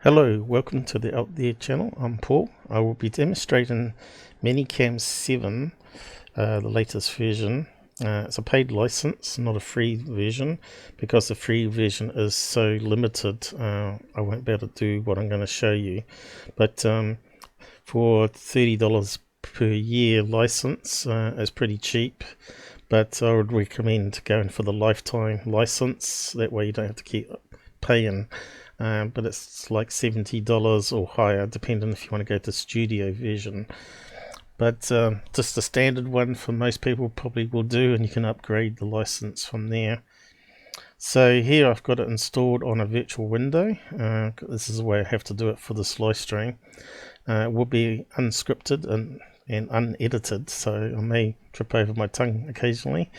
Hello, welcome to the Out There channel. I'm Paul. I will be demonstrating ManyCam 7, the latest version. It's a paid license, not a free version, because the free version is so limited. I won't be able to do what I'm going to show you. But for $30 per year license, it's pretty cheap. But I would recommend going for the lifetime license. That way you don't have to keep paying. But it's like $70 or higher, depending if you want to go to studio version. But just the standard one for most people probably will do, and you can upgrade the license from there. So here I've got it installed on a virtual window. This is the way I have to do it for this live stream. It will be unscripted and unedited, so I may trip over my tongue occasionally.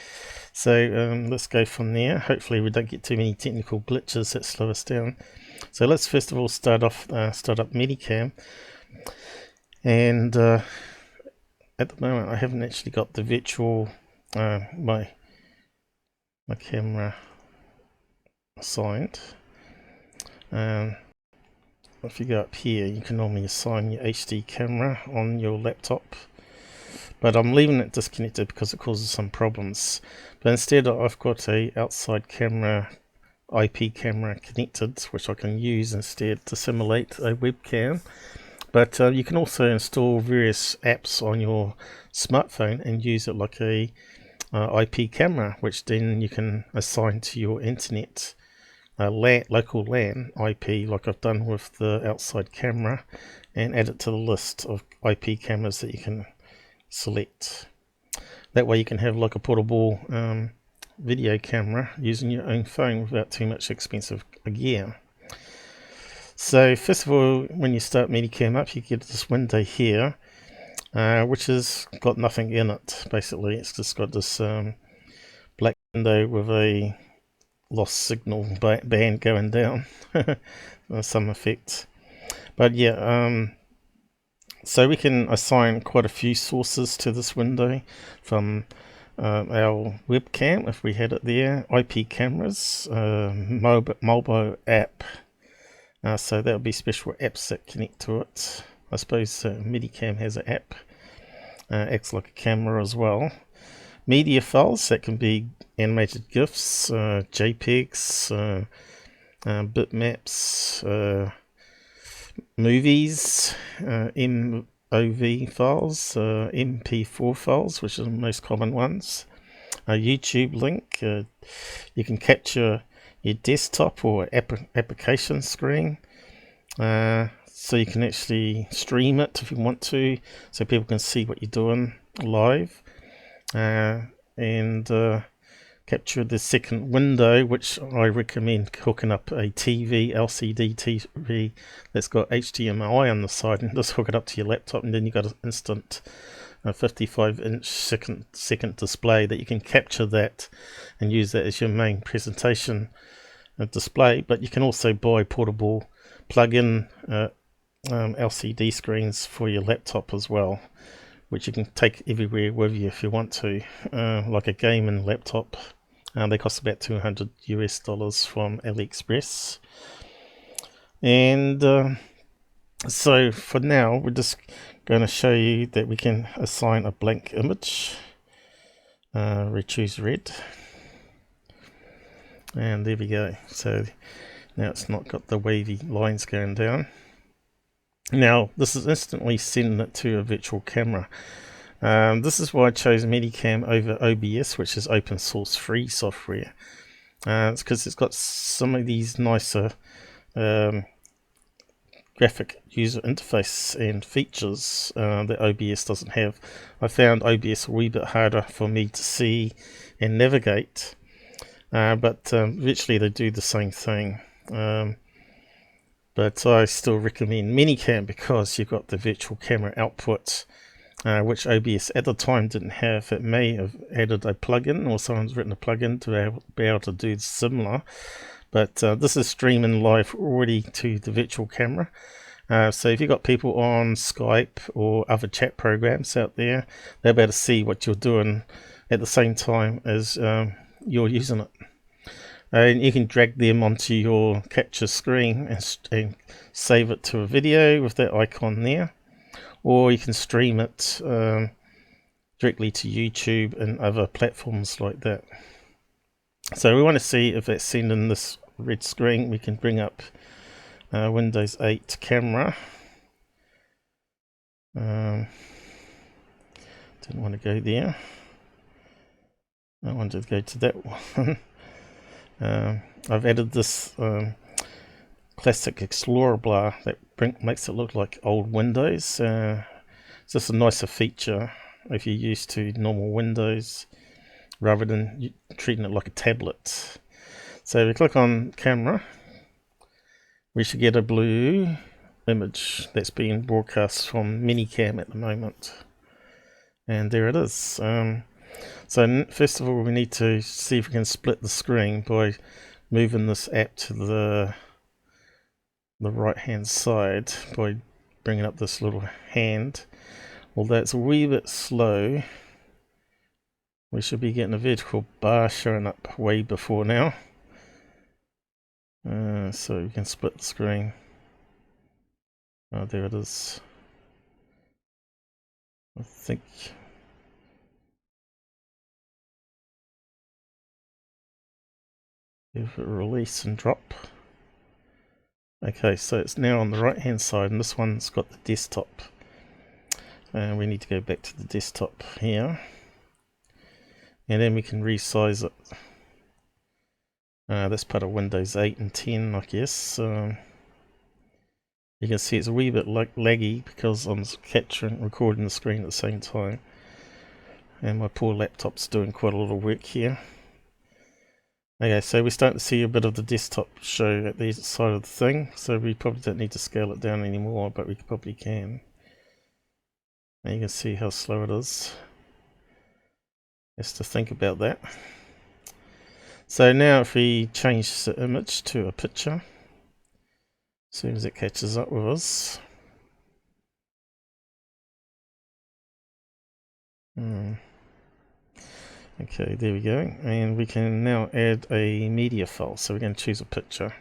So let's go from there. Hopefully we don't get too many technical glitches that slow us down. So let's first of all start up ManyCam, and at the moment I haven't actually got the virtual my camera assigned. If you go up here, you can normally assign your HD camera on your laptop, but I'm leaving it disconnected because it causes some problems. But instead I've got a outside camera, IP camera connected, which I can use instead to simulate a webcam. But you can also install various apps on your smartphone and use it like a IP camera, which then you can assign to your internet local LAN IP, like I've done with the outside camera, and add it to the list of IP cameras that you can select. That way you can have like a portable video camera using your own phone without too much expensive gear. So first of all, when you start ManyCam up, you get this window here, which has got nothing in it. Basically, it's just got this black window with a lost signal band going down, some effect. But yeah, so we can assign quite a few sources to this window, from our webcam, if we had it there, IP cameras, mobile app, so that would be special apps that connect to it. I suppose ManyCam has an app, acts like a camera as well. Media files, that can be animated gifs, JPEGs, bitmaps, movies, MOV files, MP4 files, which are the most common ones, a YouTube link. You can capture your desktop or application screen, so you can actually stream it if you want to, so people can see what you're doing live, and capture the second window, which I recommend hooking up a TV, LCD TV that's got HDMI on the side, and just hook it up to your laptop, and then you've got an instant 55-inch second display that you can capture that and use that as your main presentation display. But you can also buy portable plug-in LCD screens for your laptop as well, which you can take everywhere with you if you want to, like a gaming laptop. They cost about $200 US from AliExpress. And so for now, we're just going to show you that we can assign a blank image. We choose red, and there we go. So now it's not got the wavy lines going down. Now this is instantly sending it to a virtual camera. This is why I chose ManyCam over OBS, which is open source free software. It's because it's got some of these nicer graphic user interface and features that OBS doesn't have. I found OBS a wee bit harder for me to see and navigate, but virtually they do the same thing. But I still recommend ManyCam because you've got the virtual camera output, which OBS at the time didn't have. It may have added a plugin, or someone's written a plugin to be able to do similar, but this is streaming live already to the virtual camera. So if you've got people on Skype or other chat programs out there, they'll be able to see what you're doing at the same time as you're using it. and you can drag them onto your capture screen and save it to a video with that icon there, or you can stream it directly to YouTube and other platforms like that. So we want to see if that's sending this red screen. We can bring up Windows 8 camera. Didn't want to go there. I wanted to go to that one. I've added this classic Explorer bar that makes it look like old Windows. It's just a nicer feature if you're used to normal Windows rather than treating it like a tablet. So if we click on camera, we should get a blue image that's being broadcast from ManyCam at the moment. And there it is. So first of all, we need to see if we can split the screen by moving this app to the right hand side by bringing up this little hand. Although it's a wee bit slow, we should be getting a vertical bar showing up way before now. So we can split the screen. Oh, there it is. I think if it release and drop. Okay, so it's now on the right hand side, and this one's got the desktop. We need to go back to the desktop here, and then we can resize it. That's part of Windows 8 and 10, I guess. You can see it's a wee bit laggy because I'm recording the screen at the same time, and my poor laptop's doing quite a lot of work here. Okay, so we're starting to see a bit of the desktop show at the side of the thing, so we probably don't need to scale it down anymore, but we probably can. And you can see how slow it is. Just to think about that. So now if we change the image to a picture, as soon as it catches up with us. Okay, there we go. And we can now add a media file. So we're going to choose a picture.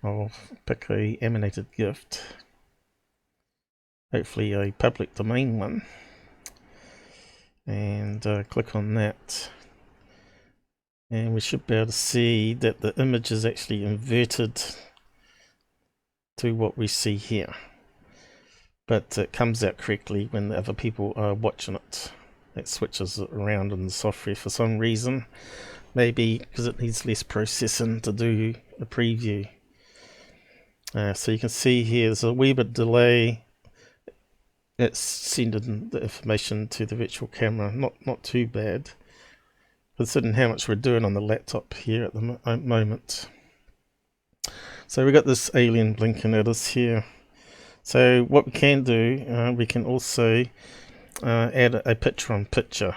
I'll pick a animated gift. Hopefully a public domain one. And click on that. And we should be able to see that the image is actually inverted to what we see here. But it comes out correctly when other people are watching it. It switches it around in the software for some reason. Maybe because it needs less processing to do a preview. So you can see here there's a wee bit delay. It's sending the information to the virtual camera. Not too bad, considering how much we're doing on the laptop here at the moment. So we got this alien blinking at us here. So what we can do, we can also add a picture on picture,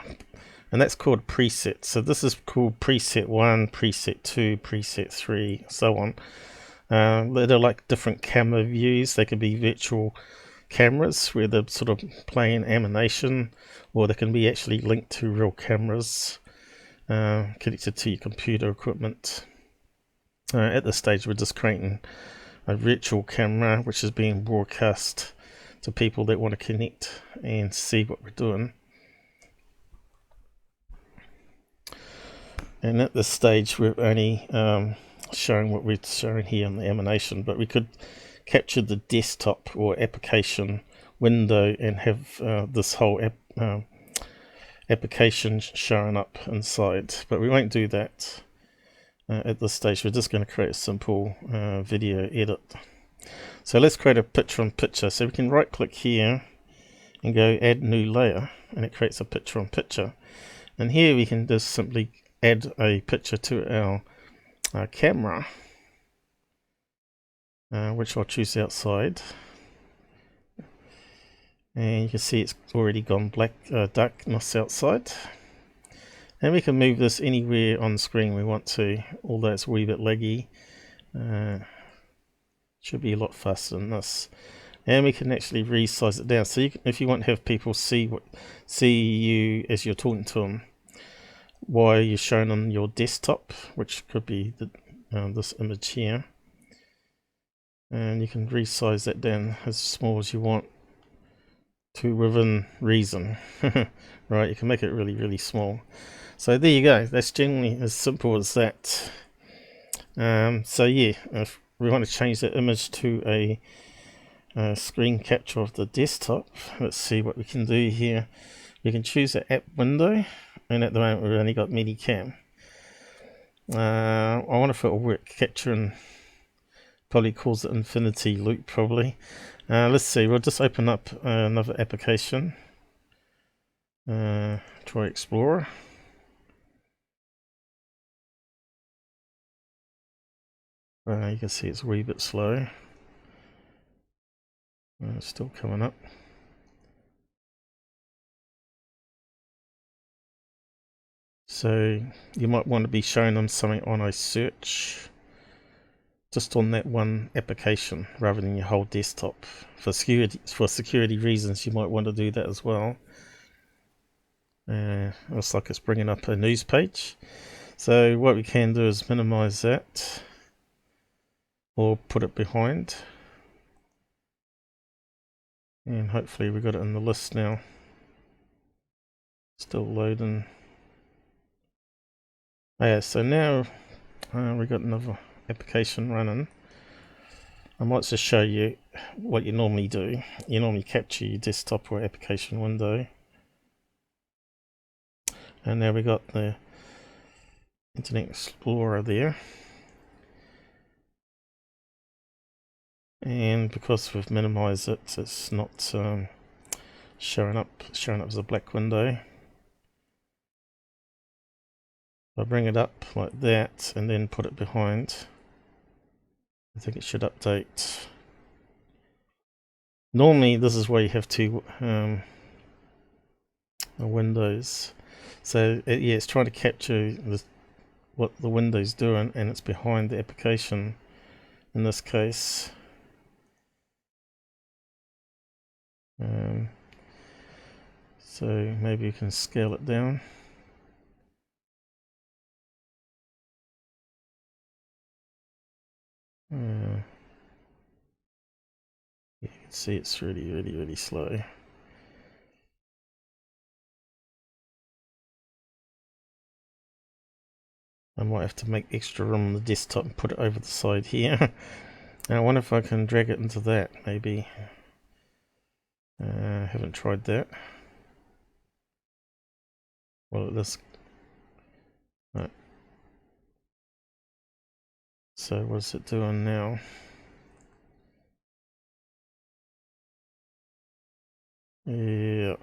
and that's called preset. So this is called preset 1, preset 2, preset 3, so on. They're like different camera views. They can be virtual cameras where they're sort of playing animation, or they can be actually linked to real cameras connected to your computer equipment. At this stage we're just creating a virtual camera which is being broadcast to people that want to connect and see what we're doing. And at this stage we're only showing what we're showing here in the animation, but we could capture the desktop or application window and have this whole application showing up inside, but we won't do that at this stage. We're just going to create a simple video edit. So let's create a picture on picture. So we can right click here and go add new layer, and it creates a picture on picture. And here we can just simply add a picture to our camera, which I'll choose outside. And you can see it's already gone black, darkness outside. And we can move this anywhere on the screen we want to, although it's a wee bit laggy. Should be a lot faster than this. And we can actually resize it down. So if you want to have people see you as you're talking to them, why you're shown on your desktop, which could be this image here, and you can resize that down as small as you want to within reason. Right, you can make it really small. So there you go, that's generally as simple as that. So yeah, if we want to change that image to a screen capture of the desktop, let's see what we can do here. You can choose the app window, and at the moment we've only got ManyCam. I wonder if it'll work capturing, probably calls it infinity loop probably. Let's see, we'll just open up another application. Try Explorer. You can see it's a wee bit slow. It's still coming up. So you might want to be showing them something on a search, just on that one application rather than your whole desktop. For security reasons, you might want to do that as well. Looks like it's bringing up a news page. So what we can do is minimize that, or put it behind, and hopefully we got it in the list now. Still loading. Yeah, so now we got another application running. I might just show you what you normally do. You normally capture your desktop or application window, and now we got the Internet Explorer there, and because we've minimized it, it's not showing up as a black window. I'll bring it up like that and then put it behind. I think it should update. Normally this is where you have two windows. So yeah, it's trying to capture what the window's doing, and it's behind the application in this case. So maybe you can scale it down. You can see it's really slow. I might have to make extra room on the desktop and put it over the side here. I wonder if I can drag it into that, maybe. Haven't tried that. Well, this. Right. So what's it doing now? Yeah, you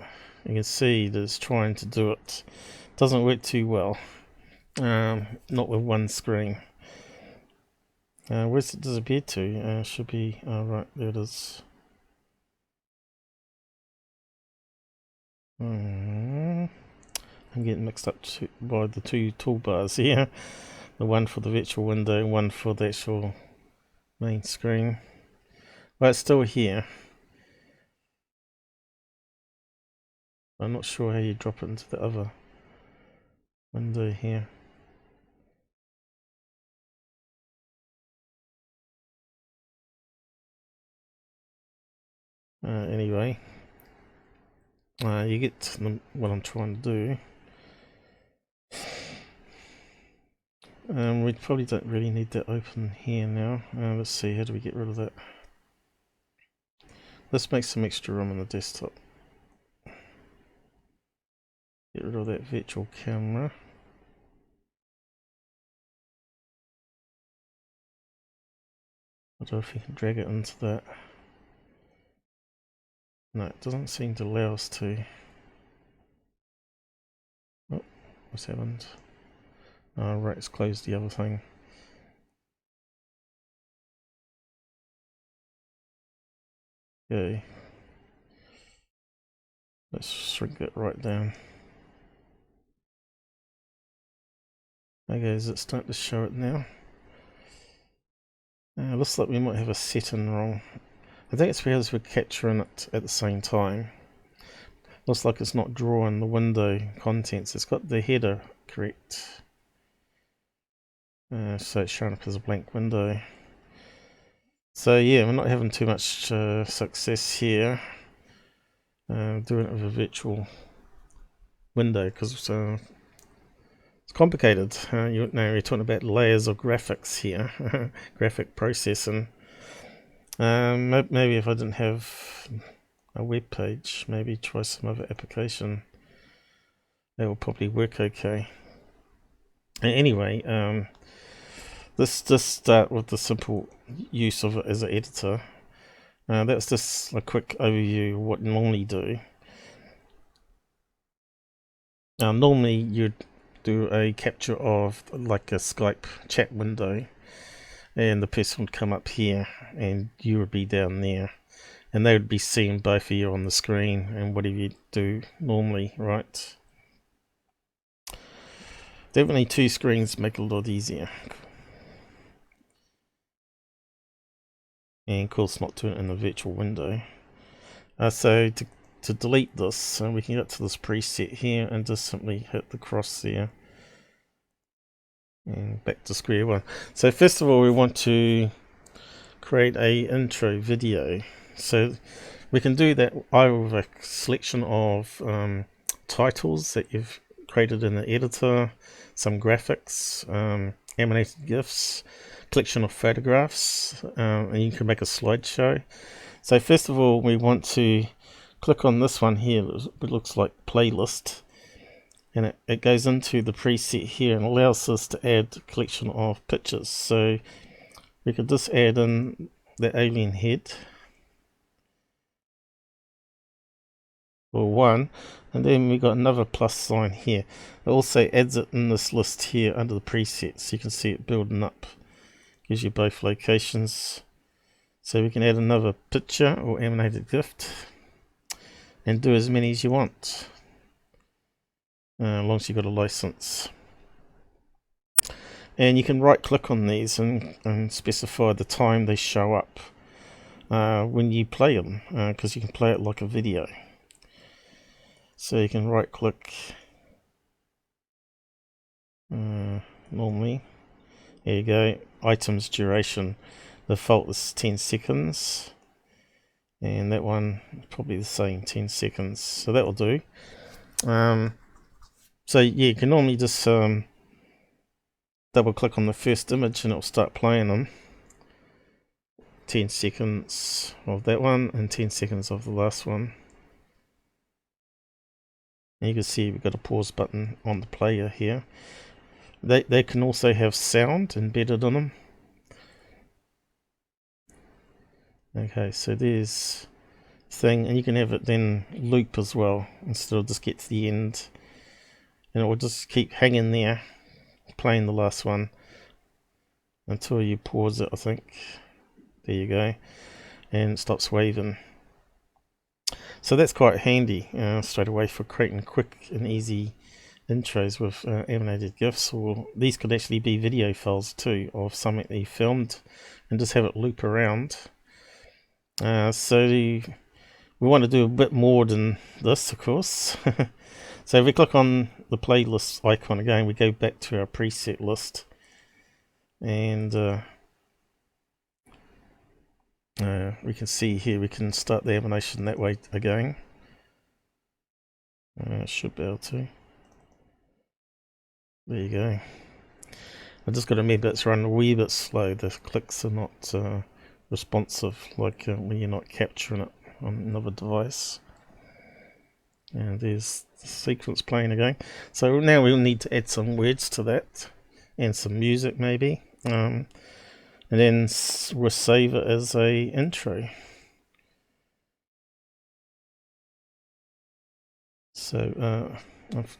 can see that it's trying to do it. Doesn't work too well. Not with one screen. Where's it disappeared to? Should be right there. It is. I'm getting mixed up by the two toolbars here. The one for the virtual window, one for the actual main screen. Well, it's still here. I'm not sure how you drop it into the other window here. Anyway, you get what I'm trying to do. We probably don't really need that open here now. Let's see, how do we get rid of that? Let's make some extra room on the desktop. Get rid of that virtual camera. I don't know if you can drag it into that. No, it doesn't seem to allow us to. Oh, what's happened? Oh, right, it's closed the other thing. Okay. Let's shrink it right down. Okay, is it starting to show it now? Looks like we might have a setting wrong. I think it's because we're capturing it at the same time. Looks like it's not drawing the window contents. It's got the header correct. So it's showing up as a blank window. So yeah, we're not having too much success here doing it with a virtual window because it's complicated. You're talking about layers of graphics here, graphic processing. Maybe if I didn't have a web page, maybe try some other application. That will probably work okay. Anyway, let's just start with the simple use of it as an editor. That's just a quick overview of what you normally do. Normally you'd do a capture of like a Skype chat window, and the person would come up here and you would be down there, and they would be seeing both of you on the screen and whatever you do normally, right? Definitely two screens make it a lot easier. And of course not doing it in a virtual window. So to delete this, we can get to this preset here and just simply hit the cross there. And back to square one. So first of all, we want to create a intro video. So we can do that either with a selection of titles that you've created in the editor, some graphics, animated gifs, collection of photographs, and you can make a slideshow. So first of all, we want to click on this one here. It looks like playlist, and it goes into the preset here and allows us to add a collection of pictures. So we could just add in the alien head or one, and then we got another plus sign here. It also adds it in this list here under the presets, so you can see it building up. Gives you both locations. So we can add another picture or animated gift and do as many as you want, as long as you've got a license. And you can right click on these and specify the time they show up when you play them, because you can play it like a video. So you can right click normally. There you go, items duration. The default is 10 seconds. And that one probably the same, 10 seconds. So that will do. So yeah, you can normally just double click on the first image and it will start playing them. 10 seconds of that one and 10 seconds of the last one. And you can see we've got a pause button on the player here. They can also have sound embedded in them. Okay, so there's thing, and you can have it then loop as well instead of just get to the end, and it will just keep hanging there playing the last one until you pause it, I think. There you go, and it stops waving. So that's quite handy straight away for creating quick and easy intros with animated GIFs, or these could actually be video files too of something that you filmed and just have it loop around. So we want to do a bit more than this, of course. So if we click on the playlist icon again, we go back to our preset list, and we can see here we can start the animation that way again. Should be able to. There you go. I just got to remember it's running a wee bit slow. The clicks are not responsive like when you're not capturing it on another device. And there's the sequence playing again. So now we'll need to add some words to that and some music maybe, and then we'll save it as a intro. So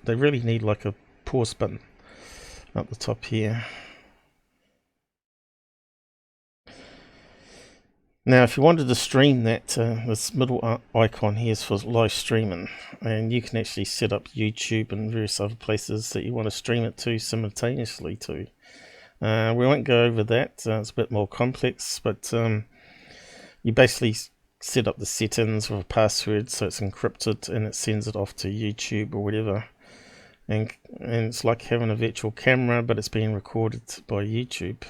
they really need like a pause button up the top here. Now if you wanted to stream that, this middle icon here is for live streaming, and you can actually set up YouTube and various other places that you want to stream it to simultaneously to. We won't go over that, it's a bit more complex, but you basically set up the settings with a password so it's encrypted and it sends it off to YouTube or whatever, and it's like having a virtual camera, but it's being recorded by YouTube.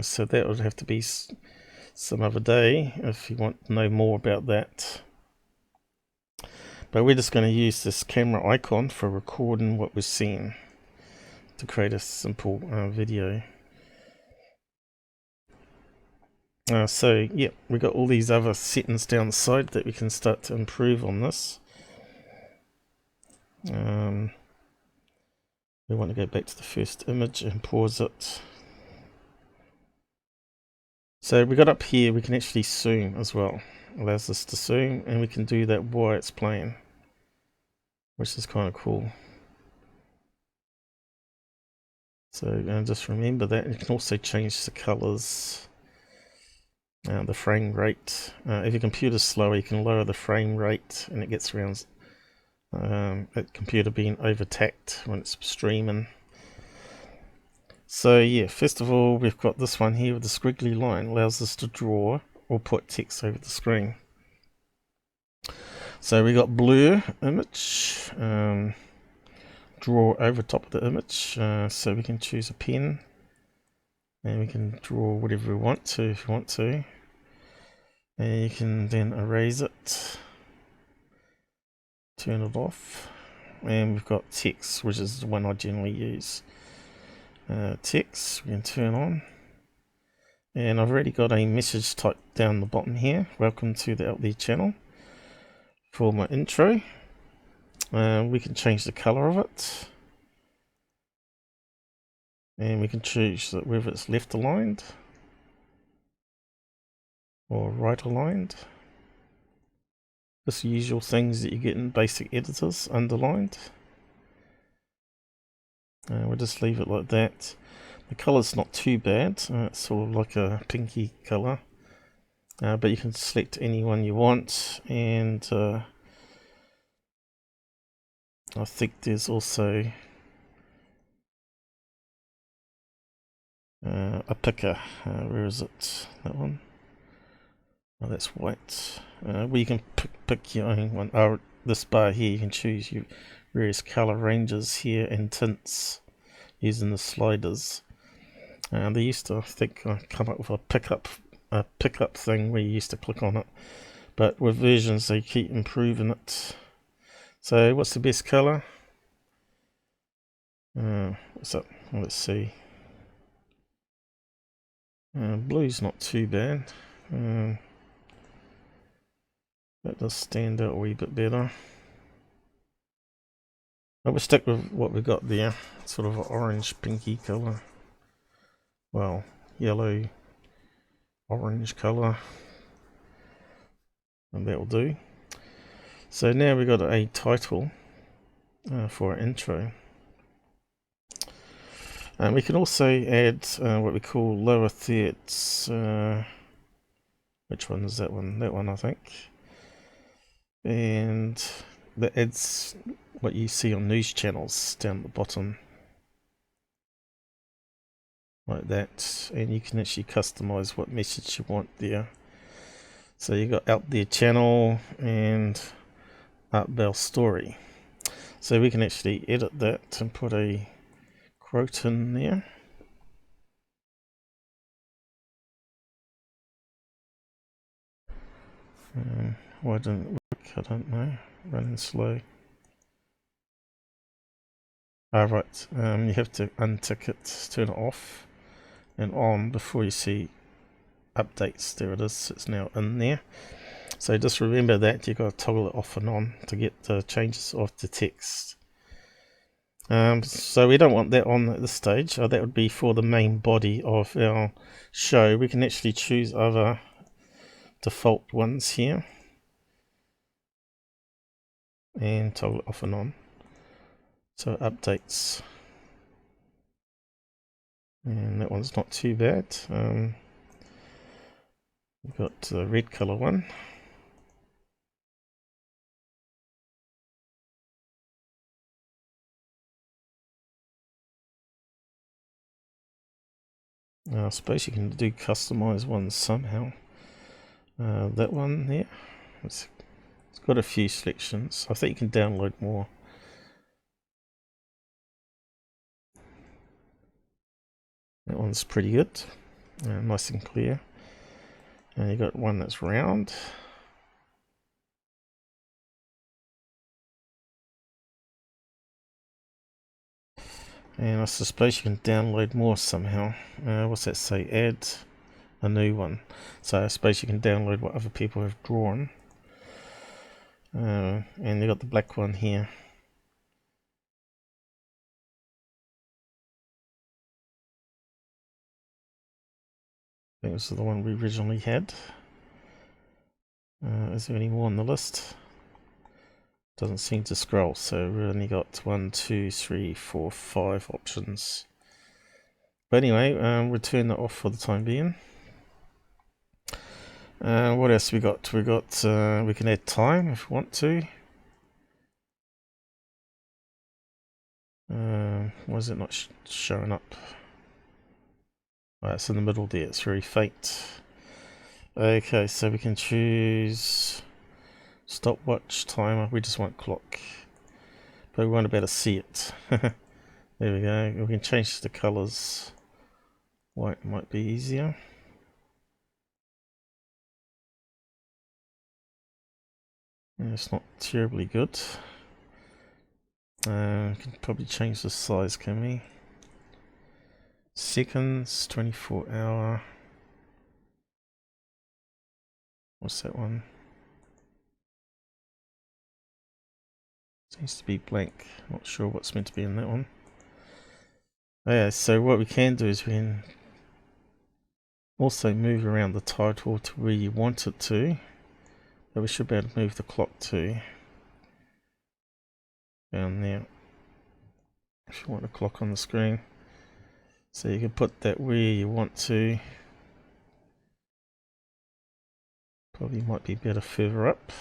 So that would have to be some other day if you want to know more about that. But we're just going to use this camera icon for recording what we're seeing to create a simple video. So yeah, we've got all these other settings down the side that we can start to improve on this. We want to go back to the first image and pause it. So we got up here, we can actually zoom as well. Allows us to zoom, and we can do that while it's playing, which is kind of cool. So just remember that. You can also change the colors, the frame rate. If your computer's slower, you can lower the frame rate, and it gets around that computer being overtaxed when it's streaming. So yeah, first of all, we've got this one here with the squiggly line, allows us to draw or put text over the screen. So we got blur image, draw over top of the image, so we can choose a pen and we can draw whatever we want to if you want to, and you can then erase it, turn it off, and we've got text, which is the one I generally use. Text we can turn on, and I've already got a message type down the bottom here, welcome to the Out There channel, for my intro. We can change the color of it, and we can choose that whether it's left aligned or right aligned. Just the usual things that you get in basic editors, underlined. We'll just leave it like that. The color's not too bad, it's sort of like a pinky color, but you can select any one you want, and I think there's also a picker. Where is it? That one? Oh, that's white. Well, you can pick your own one. Oh, this bar here, you can choose your various color ranges here and tints using the sliders. They used to, I think, come up with a pickup thing where you used to click on it, but with versions they keep improving it. So what's the best color? What's up? Well, let's see. Blue's not too bad. That does stand out a wee bit better. I will stick with what we've got there, sort of an orange pinky colour. Well, yellow, orange colour, and that will do. So now we've got a title for our intro. And we can also add what we call lower thirds. Which one is that one? That one, I think. And that adds what you see on news channels down at the bottom, like that, and you can actually customize what message you want there. So you got Out There channel and Art Bell story, so we can actually edit that and put a quote in there. Why didn't it work? I don't know. Running slow. Right, you have to untick it, turn it off and on before you see updates. There it is, it's now in there. So just remember that you've got to toggle it off and on to get the changes of the text. So we don't want that on at this stage. That would be for the main body of our show. We can actually choose other default ones here and toggle it off and on, so it updates. And that one's not too bad. We've got the red color one. I suppose you can do customize ones somehow. That one there, it's got a few selections. I think you can download more. That one's pretty good, nice and clear. And you got one that's round. And I suppose you can download more somehow. What's that say? Add a new one. So I suppose you can download what other people have drawn. And you got the black one here. I think this is the one we originally had. Is there any more on the list? Doesn't seem to scroll, so we only got 1, 2, 3, 4, 5 options. But anyway, we'll turn that off for the time being. What else we got? We can add time if we want to. Why is it not showing up? Right, it's in the middle there. It's very faint. Okay, so we can choose stopwatch, timer. We just want clock, but we want to be able to see it. There we go. We can change the colors. White might be easier. And it's not terribly good. We can probably change the size, can we? Seconds, 24-hour. What's that one? Seems to be blank. Not sure what's meant to be in that one. Yeah, so what we can do is we can also move around the title to where you want it to. But we should be able to move the clock too. Down there. If you want a clock on the screen. So you can put that where you want to. Probably might be better further up.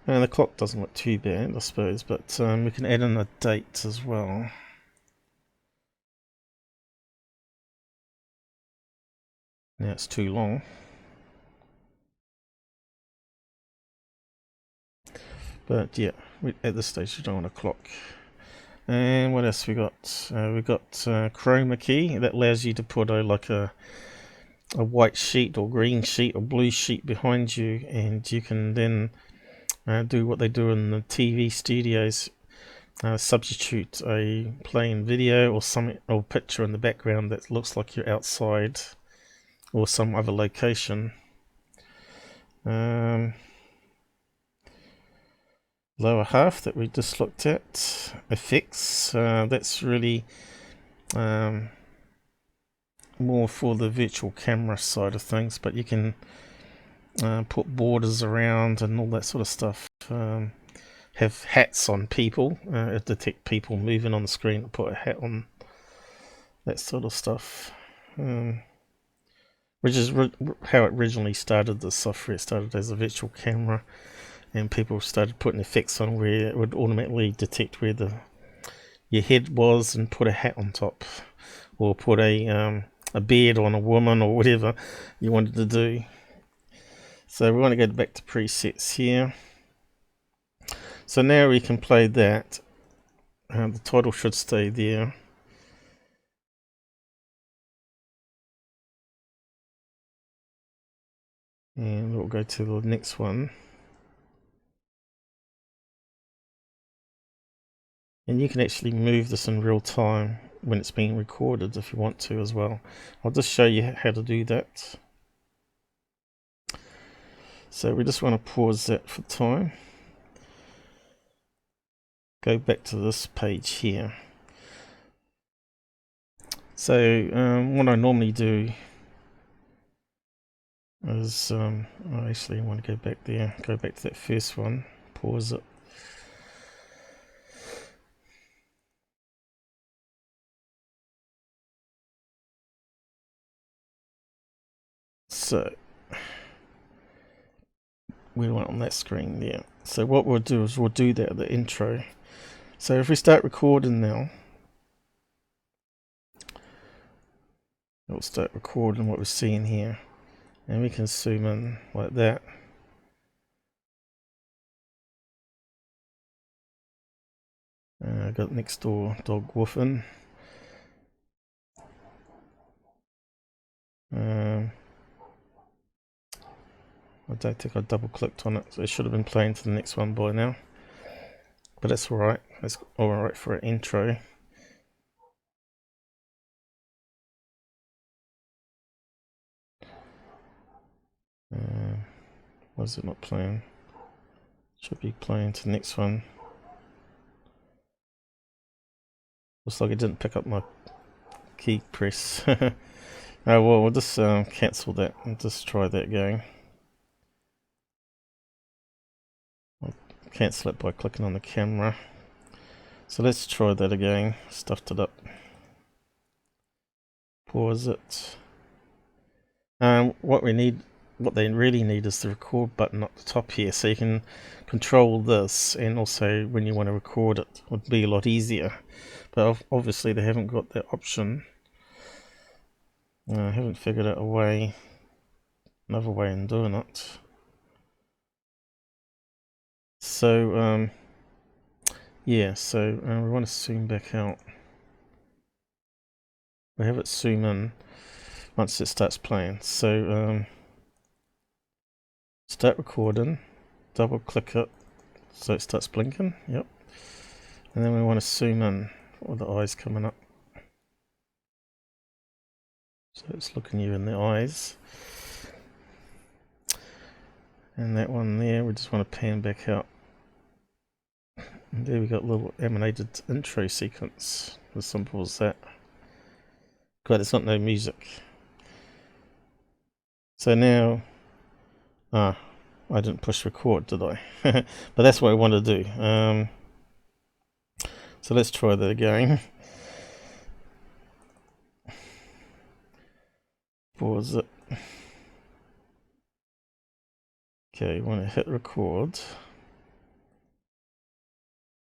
And the clock doesn't look too bad, I suppose, but we can add in a date as well. Now it's too long. But yeah, at this stage we don't want a clock. And what else we got? We got chroma key that allows you to put a white sheet or green sheet or blue sheet behind you, and you can then do what they do in the TV studios. Substitute a plain video or picture in the background that looks like you're outside or some other location. Lower half that we just looked at, effects, that's really more for the virtual camera side of things, but you can put borders around and all that sort of stuff. Have hats on people, detect people moving on the screen, put a hat on, that sort of stuff. Which is how it originally started. The software started as a virtual camera, and people started putting effects on where it would automatically detect where your head was and put a hat on top, or put a beard on a woman, or whatever you wanted to do. So we want to go back to presets here. So now we can play that. The title should stay there. And we'll go to the next one. And you can actually move this in real time when it's being recorded if you want to as well. I'll just show you how to do that. So we just want to pause that for time. Go back to this page here. So what I normally do is, I actually want to go back there, go back to that first one, pause it. So we want on that screen there. So what we'll do is we'll do that at the intro. So if we start recording now, we'll start recording what we're seeing here, and we can zoom in like that. I got next door dog woofing. I don't think I double clicked on it, so it should have been playing to the next one by now. But that's alright, that's alright for an intro. Why is it not playing? Should be playing to the next one. Looks like it didn't pick up my key press. Oh well, we'll just cancel that and just try that again. I'll cancel it by clicking on the camera. So let's try that again. Stuffed it up. Pause it. What they really need is the record button up the top here, so you can control this, and also when you want to record it would be a lot easier. But obviously they haven't got that option. I haven't figured out another way in doing it. So yeah, so we want to zoom back out. We have it zoom in once it starts playing. So start recording, double click it so it starts blinking, yep. And then we want to zoom in with the eyes coming up. So it's looking you in the eyes. And that one there, we just want to pan back out. And there we got a little animated intro sequence, as simple as that. God, it's got no music. So now, I didn't push record, did I? But that's what I want to do. So let's try that again. Pause it. Okay, you want to hit record.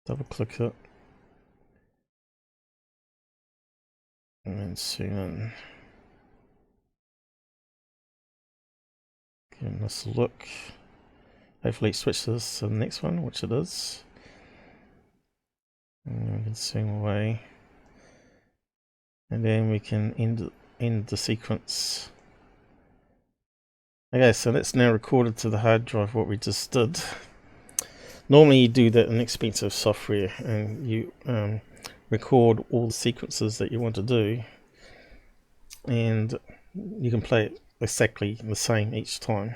Double click it. And then zoom in. Give this a look. Hopefully it switches to the next one, which it is. And we can zoom away. And then we can end the sequence. Okay, so that's now recorded to the hard drive what we just did. Normally you do that in expensive software and you record all the sequences that you want to do, and you can play it exactly the same each time.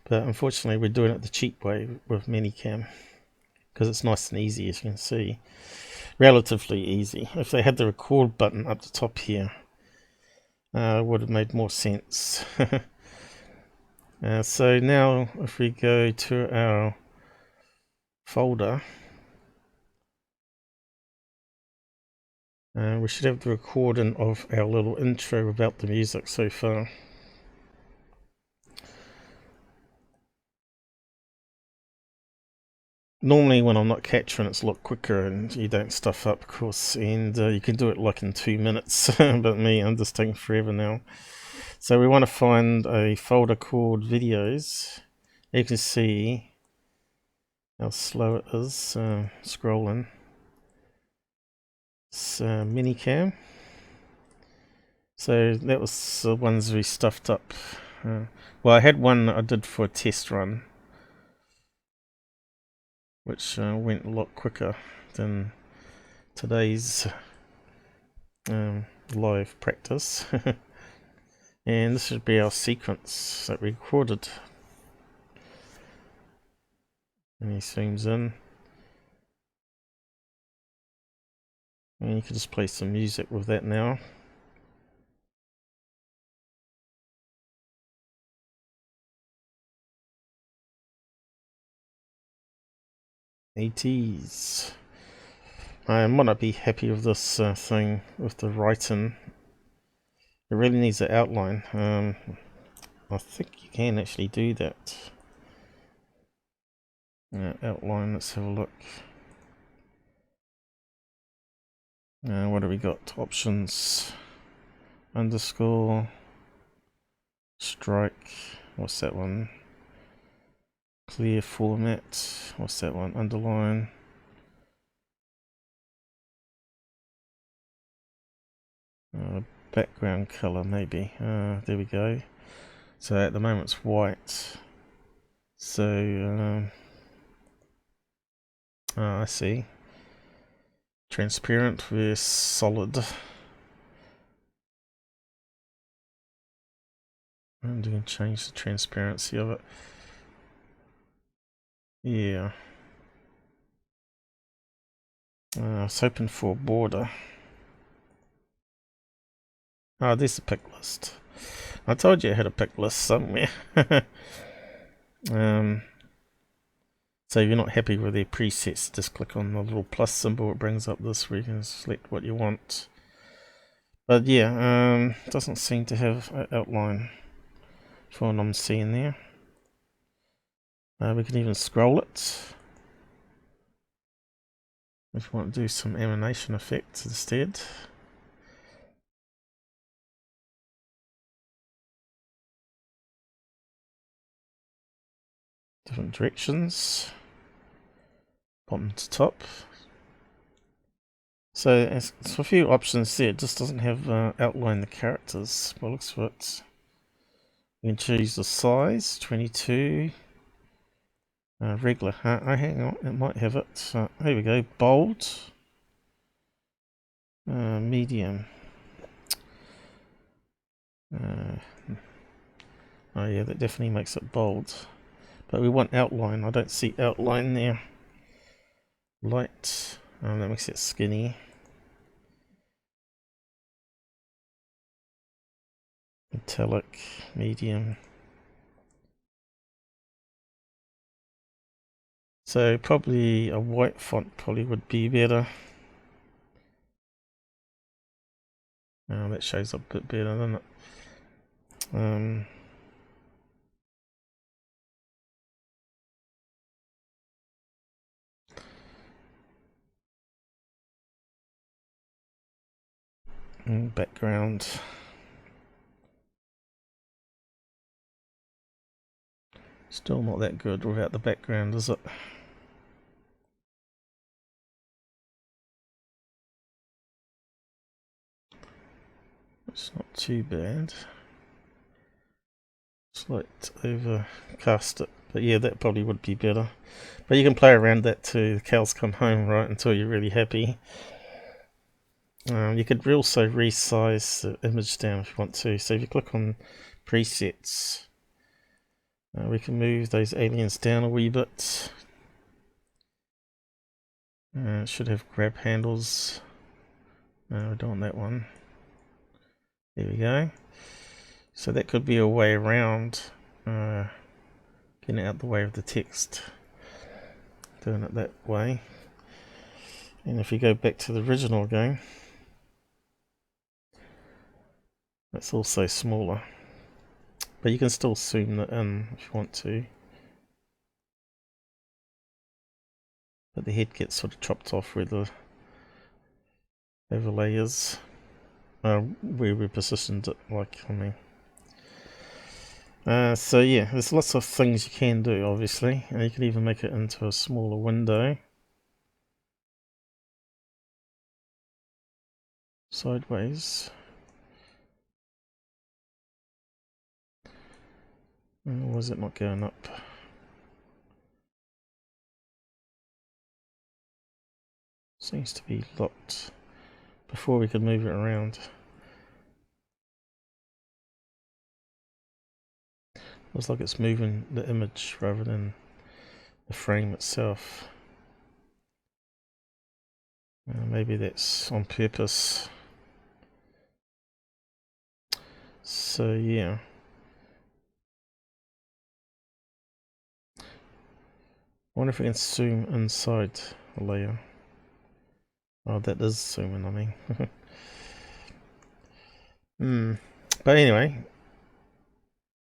But unfortunately we're doing it the cheap way with ManyCam, because it's nice and easy, as you can see. Relatively easy. If they had the record button up the top here, it would have made more sense. So now if we go to our folder, we should have the recording of our little intro about the music so far. Normally when I'm not capturing it's a lot quicker and you don't stuff up, of course, and you can do it like in 2 minutes. But me, I'm just taking forever now. So we want to find a folder called videos. You can see how slow it is scrolling. It's ManyCam. So that was the ones we stuffed up. Well, I had one I did for a test run, which went a lot quicker than today's live practice. And this should be our sequence that we recorded. And he zooms in. And you can just play some music with that now. ATs. I might not be happy with this thing with the writing. It really needs an outline. I think you can actually do that. Outline, let's have a look. What do we got? Options. Underscore. Strike. What's that one? Clear format. What's that one? Underline. background color maybe. There we go. So at the moment it's white. So I see. Transparent versus solid. I'm going to change the transparency of it. Yeah. I was hoping for a border. Oh, there's the pick list. I told you I had a pick list somewhere. So if you're not happy with their presets, just click on the little plus symbol. It brings up this where you can select what you want. But yeah, doesn't seem to have an outline for what I'm seeing there. We can even scroll it if you want to do some animation effects instead. Different directions, bottom to top. So it's a few options there. It just doesn't have outline the characters. Well, looks for it. You can choose the size, 22. Regular. Hang on, it might have it. Here we go. Bold. Medium. Oh yeah, that definitely makes it bold. But we want outline. I don't see outline there. Light. That makes it skinny. Metallic. Medium. So probably a white font probably would be better. That shows up a bit better, doesn't it? Background. Still not that good without the background, is it? It's not too bad. Slight overcast it, but yeah, that probably would be better. But you can play around that too. The cows come home, right? Until you're really happy. You could also resize the image down if you want to. So if you click on presets, we can move those aliens down a wee bit. It should have grab handles. No, we don't want that one. There we go. So that could be a way around getting out the way of the text. Doing it that way. And if you go back to the original game, that's also smaller. But you can still zoom that in if you want to. But the head gets sort of chopped off where the overlay is. Where we positioned it, like, I mean. So yeah, there's lots of things you can do, obviously. You can even make it into a smaller window. Sideways. Why is it not going up? Seems to be locked before we could move it around. Looks like it's moving the image rather than the frame itself. Maybe that's on purpose. So yeah. I wonder if we can zoom inside a layer. Oh, that is zooming, I mean. But anyway,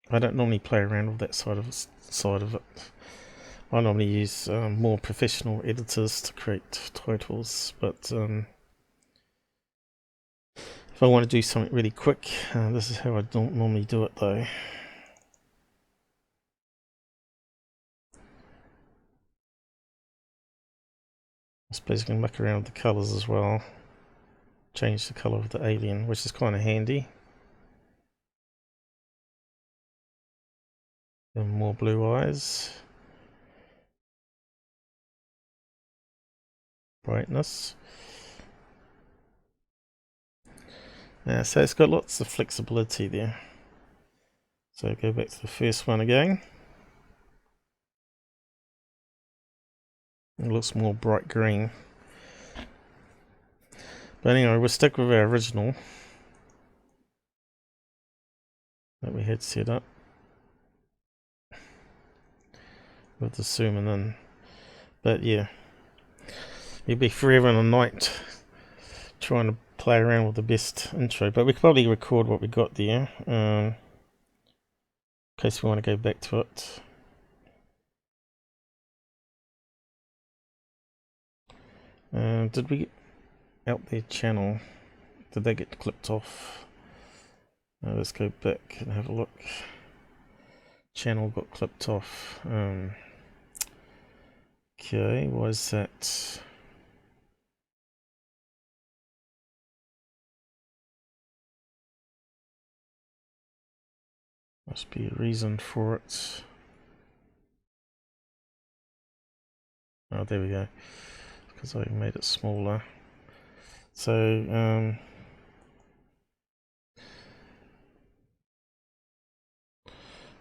I don't normally play around with that side of it. I normally use more professional editors to create titles, but if I want to do something really quick, this is how I don't normally do it though. I suppose you can muck around with the colours as well. change the color of the alien, which is kind of handy. And more blue eyes. Brightness. So it's got lots of flexibility there. So go back to the first one again. It looks more bright green. But anyway, we'll stick with our original that we had set up with the zooming in. But yeah, you'll be forever and a night trying to play around with the best intro. But we could probably record what we got there in case we want to go back to it. Did we get out their channel? Did they get clipped off? Let's go back and have a look. Channel got clipped off. Okay, why is that? Must be a reason for it. Oh, there we go. Because I made it smaller. So,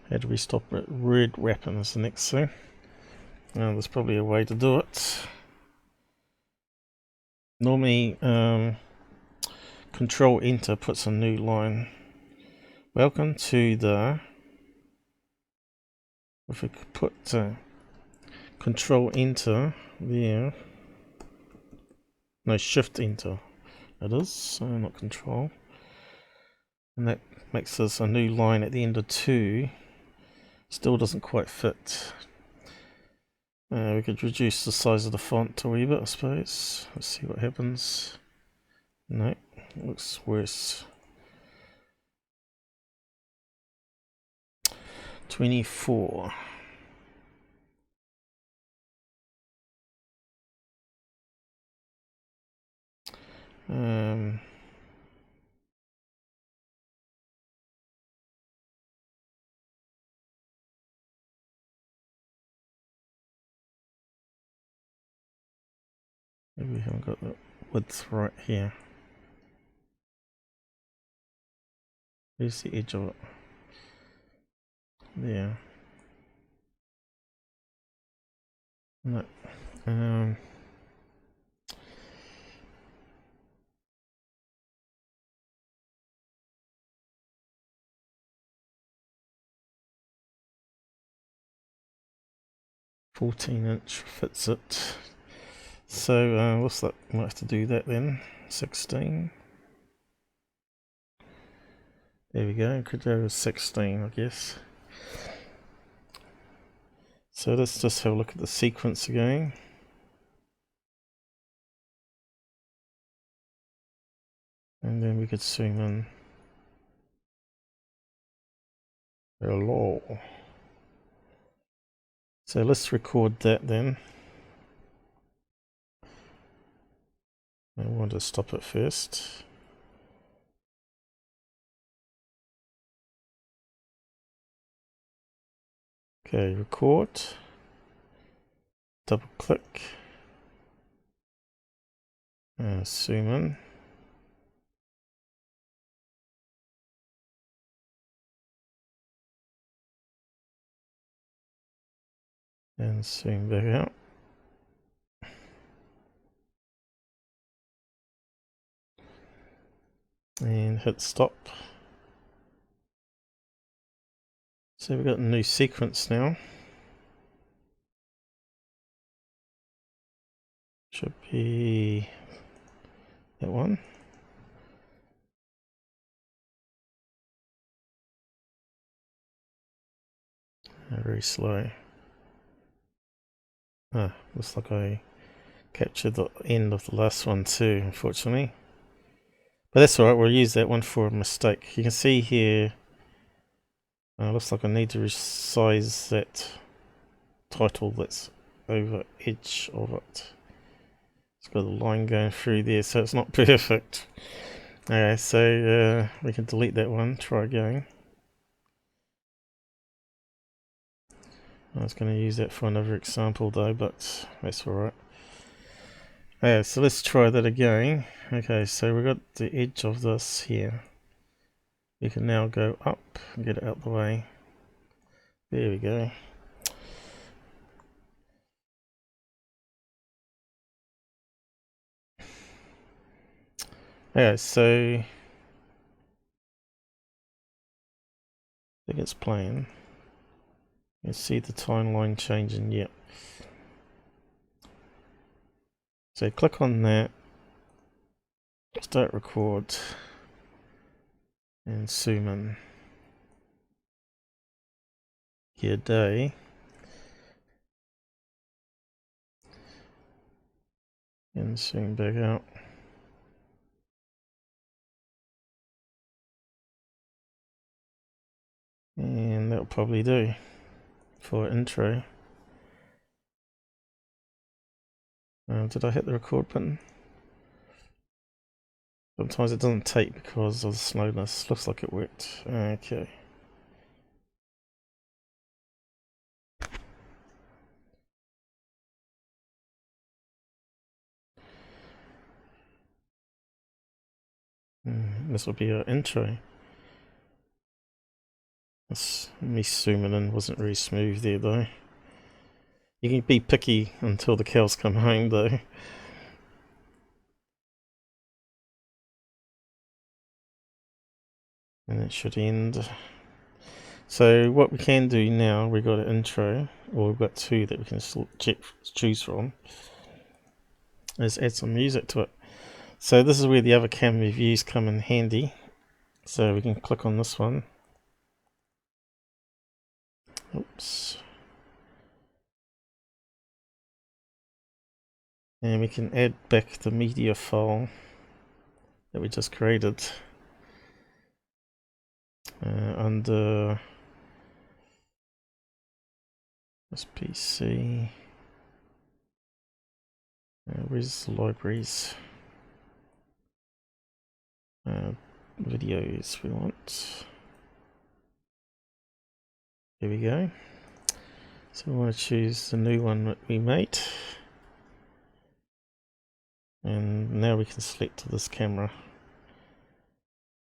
how do we stop it? Red wrapping is the next thing. Now, there's probably a way to do it. Normally, Control Enter puts a new line. Welcome to the. If we could put Control Enter there. No, Shift Enter. It is, not Control. And that makes us a new line at the end of 2. Still doesn't quite fit. We could reduce the size of the font a wee bit, I suppose. Let's see what happens. No, it looks worse. 24. Maybe we haven't got the width right here. Where's the edge of it? There. No. 14-inch fits it. So what's that? Might have to do that then. 16. There we go. Could go with 16, I guess. So let's just have a look at the sequence again. And then we could zoom in. Hello. So let's record that then. I want to stop it first. Okay, record. Double click. Zoom in. And zoom back out. And hit stop. So we've got a new sequence now. Should be that one. Very slow. Looks like I captured the end of the last one too, unfortunately. But that's alright, we'll use that one for a mistake. You can see here, looks like I need to resize that title that's over edge of it. It's got a line going through there, so it's not perfect. Okay, so we can delete that one, try again. I was going to use that for another example though, but that's alright. Okay, so let's try that again. Okay, so we've got the edge of this here. We can now go up and get it out the way. There we go. Okay, so I think it's playing. You see the timeline changing, yep. So click on that, start record, and zoom in. Here day. And zoom back out. And that'll probably do for intro. Did I hit the record button? Sometimes it doesn't take because of the slowness. Looks like it worked. Okay. This will be our intro. Me zooming in wasn't very smooth there though. You can be picky until the cows come home though. And it should end. So what we can do now, we've got an intro, or we've got two that we can choose from, is add some music to it. So this is where the other cam reviews come in handy. So we can click on this one. Oops. And we can add back the media file that we just created under this B.Sc. Where's the libraries? Videos we want. Here we go. So we want to choose the new one that we made. And now we can select this camera.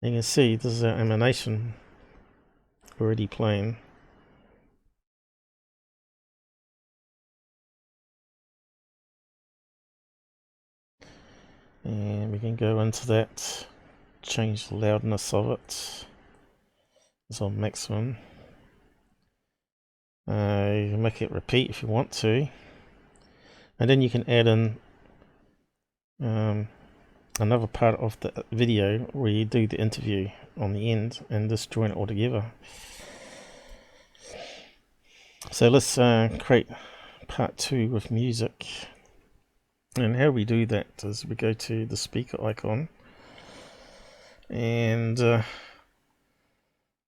You can see this is our animation already playing. And we can go into that, change the loudness of it. It's on maximum. You can make it repeat if you want to. And then you can add in another part of the video where you do the interview on the end and just join it all together. So let's create part 2 with music. And how we do that is we go to the speaker icon, and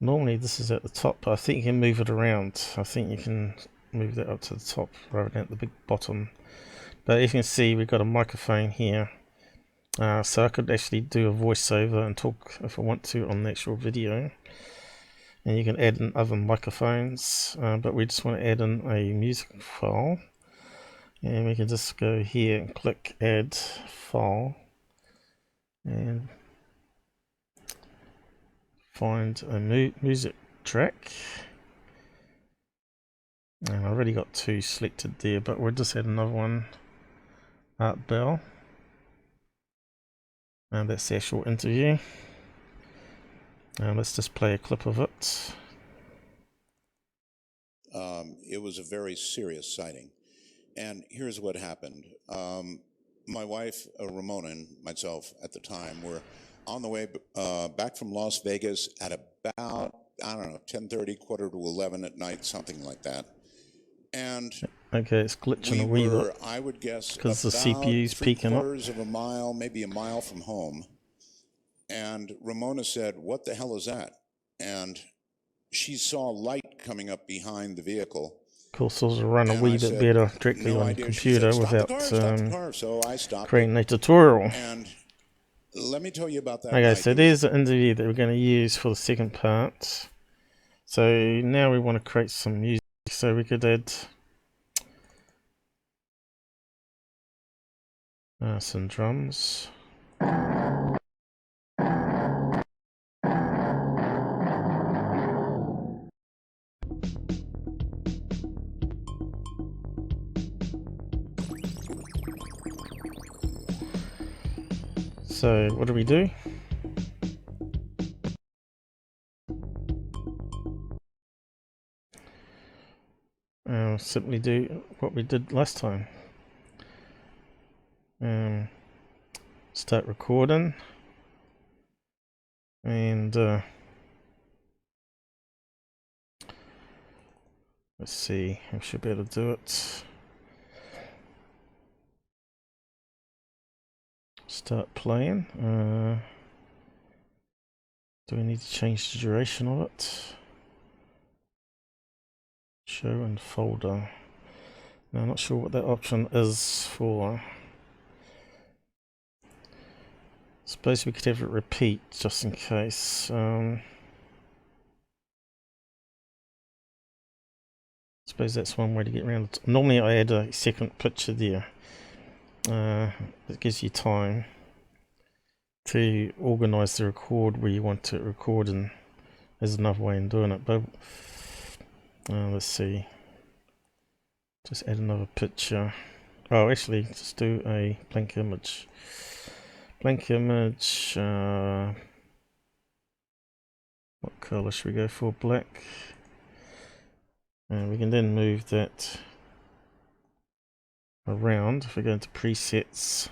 normally this is at the top, but I think you can move it around. I think you can move that up to the top rather than at the big bottom. But you can see we've got a microphone here, so I could actually do a voiceover and talk if I want to on the actual video. And you can add in other microphones, but we just want to add in a music file. And we can just go here and click add file and find a music track. And I've already got 2 selected there, but we'll just add another one, Art Bell. And that's the actual interview. Let's just play a clip of it. It was a very serious sighting. And here's what happened. My wife, Ramona, and myself at the time were on the way back from Las Vegas at about, I don't know, 10:30, quarter to 11 at night, something like that. And okay, it's glitching a wee bit, I would guess, because the CPU's peaking up. 3/4 of a mile, maybe a mile from home. And Ramona said, "What the hell is that?" And she saw light coming up behind the vehicle. course, also run a And wee I bit said, better directly no on your idea. She said, computer stop the without car, stop the car. So I stopped it. creating a tutorial. And let me tell you about that Okay, night. so there's the interview that we're going to use for the second part. So now we want to create some music. So we could add some drums. So what do we do? Simply do what we did last time. Start recording, and let's see, I should be able to do it. Start playing. Do we need to change the duration of it? Show and folder. Now, I'm not sure what that option is for. Suppose we could have it repeat just in case. Suppose that's one way to get around it. Normally I add a second picture there. It gives you time to organize the record where you want to record, and there's another way in doing it. But let's see. Just add another picture. Oh, actually, just do a blank image. Blank image. What color should we go for? Black. And we can then move that around. If we go into presets,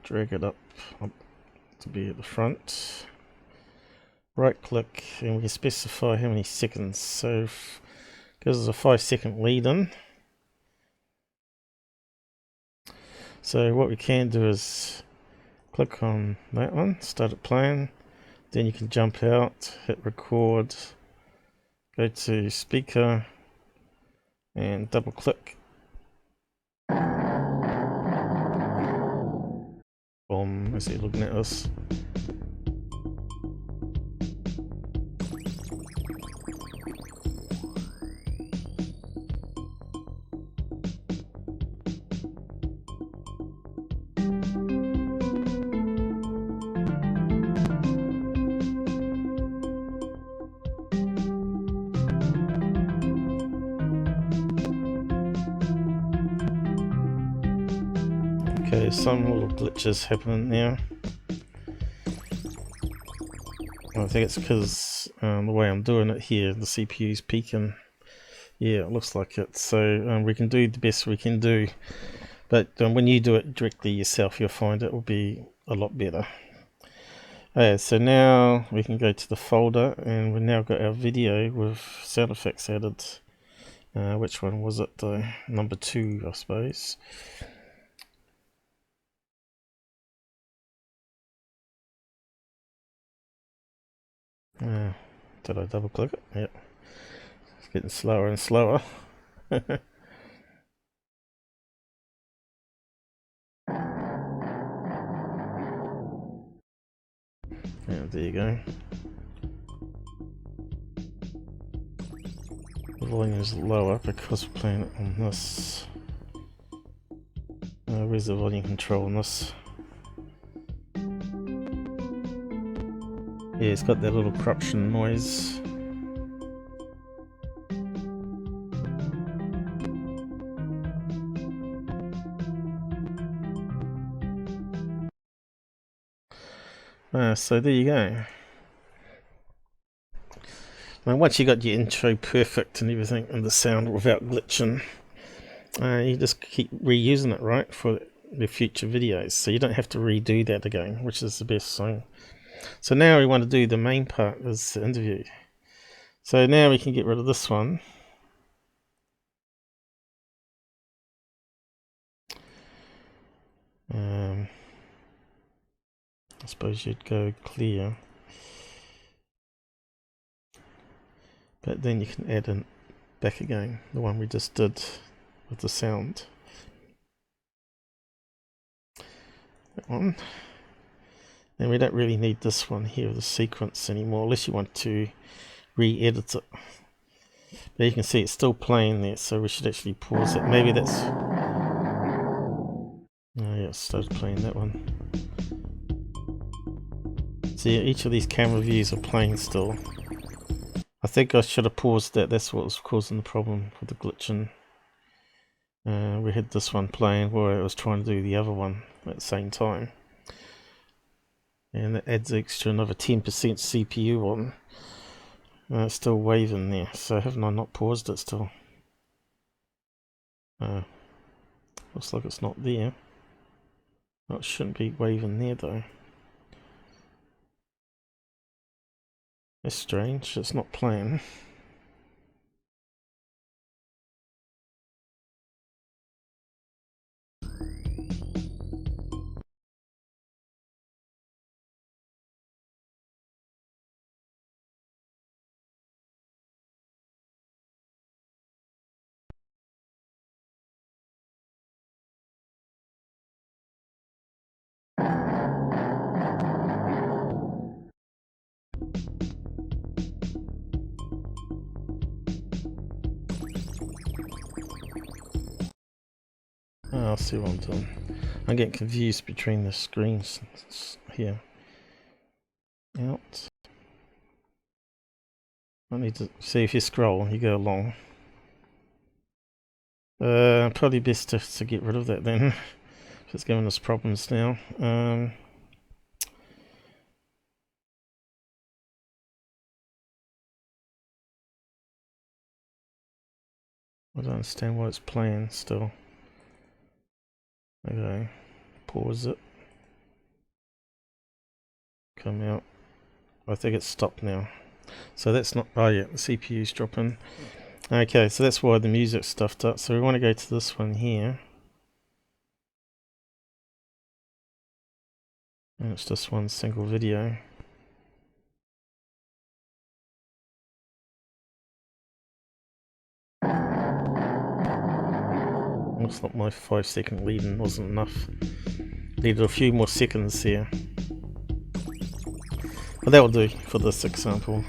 drag it up to be at the front. Right click, and we can specify how many seconds. So gives us a 5-second lead in. So what we can do is click on that one, start it playing. Then you can jump out, hit record, go to speaker, and double click. Boom, as you're looking at us. Okay, some little glitches happening there. I think it's because the way I'm doing it here, the CPU's peaking. Yeah, it looks like it. So we can do the best we can do, but when you do it directly yourself, you'll find it will be a lot better. So now we can go to the folder, and we've now got our video with sound effects added. Which one was it though? Number 2, I suppose. Did I double click it? Yep. It's getting slower and slower. Yeah, there you go. The volume is lower because we're playing it on this. Where's the volume control on this? Yeah, it's got that little corruption noise. So there you go. Now once you got your intro perfect and everything, and the sound without glitching, you just keep reusing it, right, for the future videos, so you don't have to redo that again, which is the best thing. So now we want to do the main part, is the interview. So now we can get rid of this one. I suppose you'd go clear, but then you can add in back again, the one we just did with the sound. That one. And we don't really need this one here, the sequence anymore, unless you want to re-edit it. But you can see it's still playing there, so we should actually pause it. Maybe that's... Oh yeah, it started playing that one. See, each of these camera views are playing still. I think I should have paused that. That's what was causing the problem with the glitching. We had this one playing where I was trying to do the other one at the same time. And that adds extra another 10% CPU on. It's still waving there, so haven't I not paused it still? Looks like it's not there. Oh, it shouldn't be waving there though. That's strange, it's not playing. Oh, I'll see what I'm doing. I'm getting confused between the screens here. Out. I need to see if you scroll, you go along. Probably best to get rid of that then. If it's giving us problems now. I don't understand why it's playing still. Okay, pause it. Come out. I think it's stopped now. So that's not... Oh yeah, the CPU's dropping. Okay, so that's why the music's stuffed up. So we want to go to this one here. And it's just one single video. Looks like my 5-second lead-in wasn't enough. Needed a few more seconds here. But that will do for this example.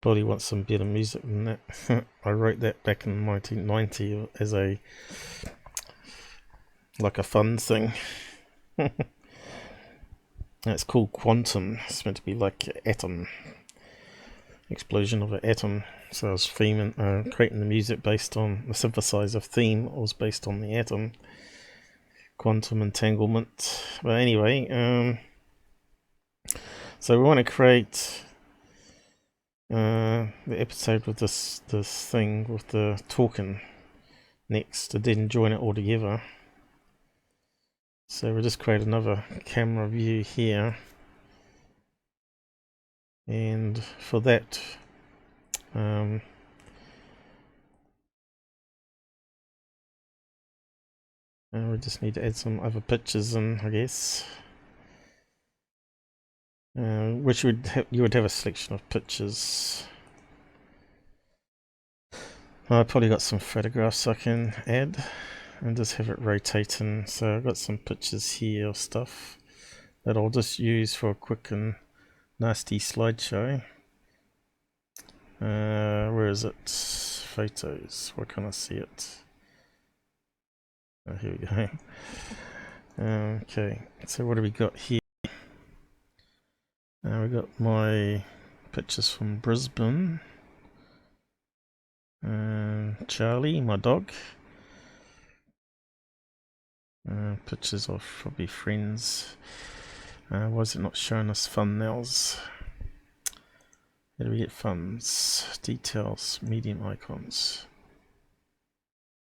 Probably want some better music than that. I wrote that back in 1990 as a fun thing. It's called Quantum. It's meant to be like an atom. Explosion of an atom. So I was creating the music based on the synthesizer theme was based on the atom. Quantum entanglement. But anyway, so we want to create the episode with this thing with the talking next. I didn't join it all together. So we'll just create another camera view here. And for that, we just need to add some other pictures in, I guess. Which you would have a selection of pictures. I've probably got some photographs I can add and just have it rotating. So I've got some pictures here of stuff that I'll just use for a quick and nasty slideshow. Where is it? Photos. Where can I see it? Oh, here we go. Okay, so what do we got here? We got my pictures from Brisbane. Charlie, my dog. Pictures of probably friends. Why is it not showing us thumbnails? How do we get thumbs? Details, medium icons.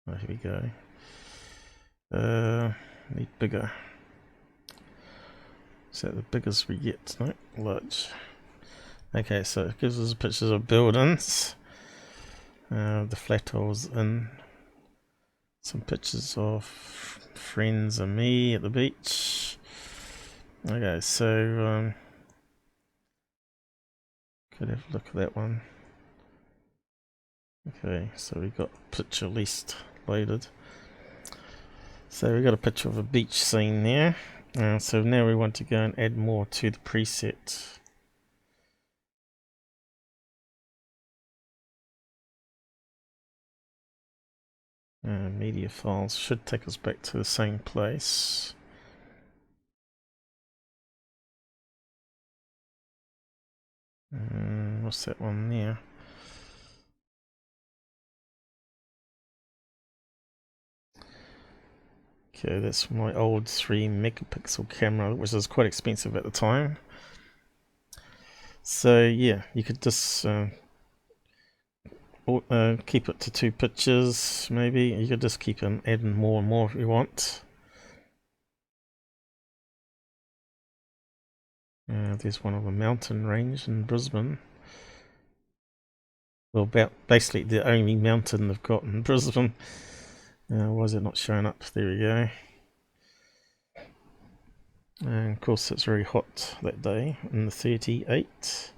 Oh, here we go. Need bigger. Is that the biggest we get? No, large. Okay, so it gives us pictures of buildings, the flat I was in, some pictures of friends and me at the beach. Okay, so could have a look at that one. Okay, so we got picture list loaded. So we got a picture of a beach scene there. So now we want to go and add more to the preset. Media files should take us back to the same place. What's that one there? Okay, that's my old 3 megapixel camera, which was quite expensive at the time. So yeah, you could just keep it to 2 pictures, maybe. You could just keep adding more and more if you want. There's one of a mountain range in Brisbane. Well, basically the only mountain they've got in Brisbane. Why is it not showing up? There we go. And of course it's very hot that day in the 38.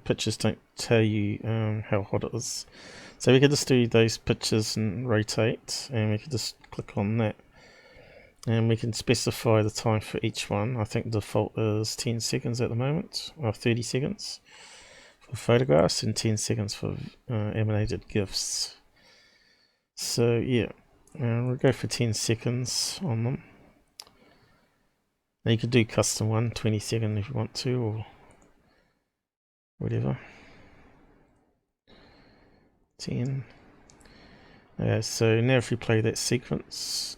Pictures don't tell you how hot it is. So we could just do those pictures and rotate, and we could just click on that. And we can specify the time for each one. I think the default is 10 seconds at the moment, or 30 seconds for photographs and 10 seconds for animated GIFs. So yeah, we'll go for 10 seconds on them. Now you could do custom one, 20 second if you want to, or whatever. 10. Okay, so now if we play that sequence,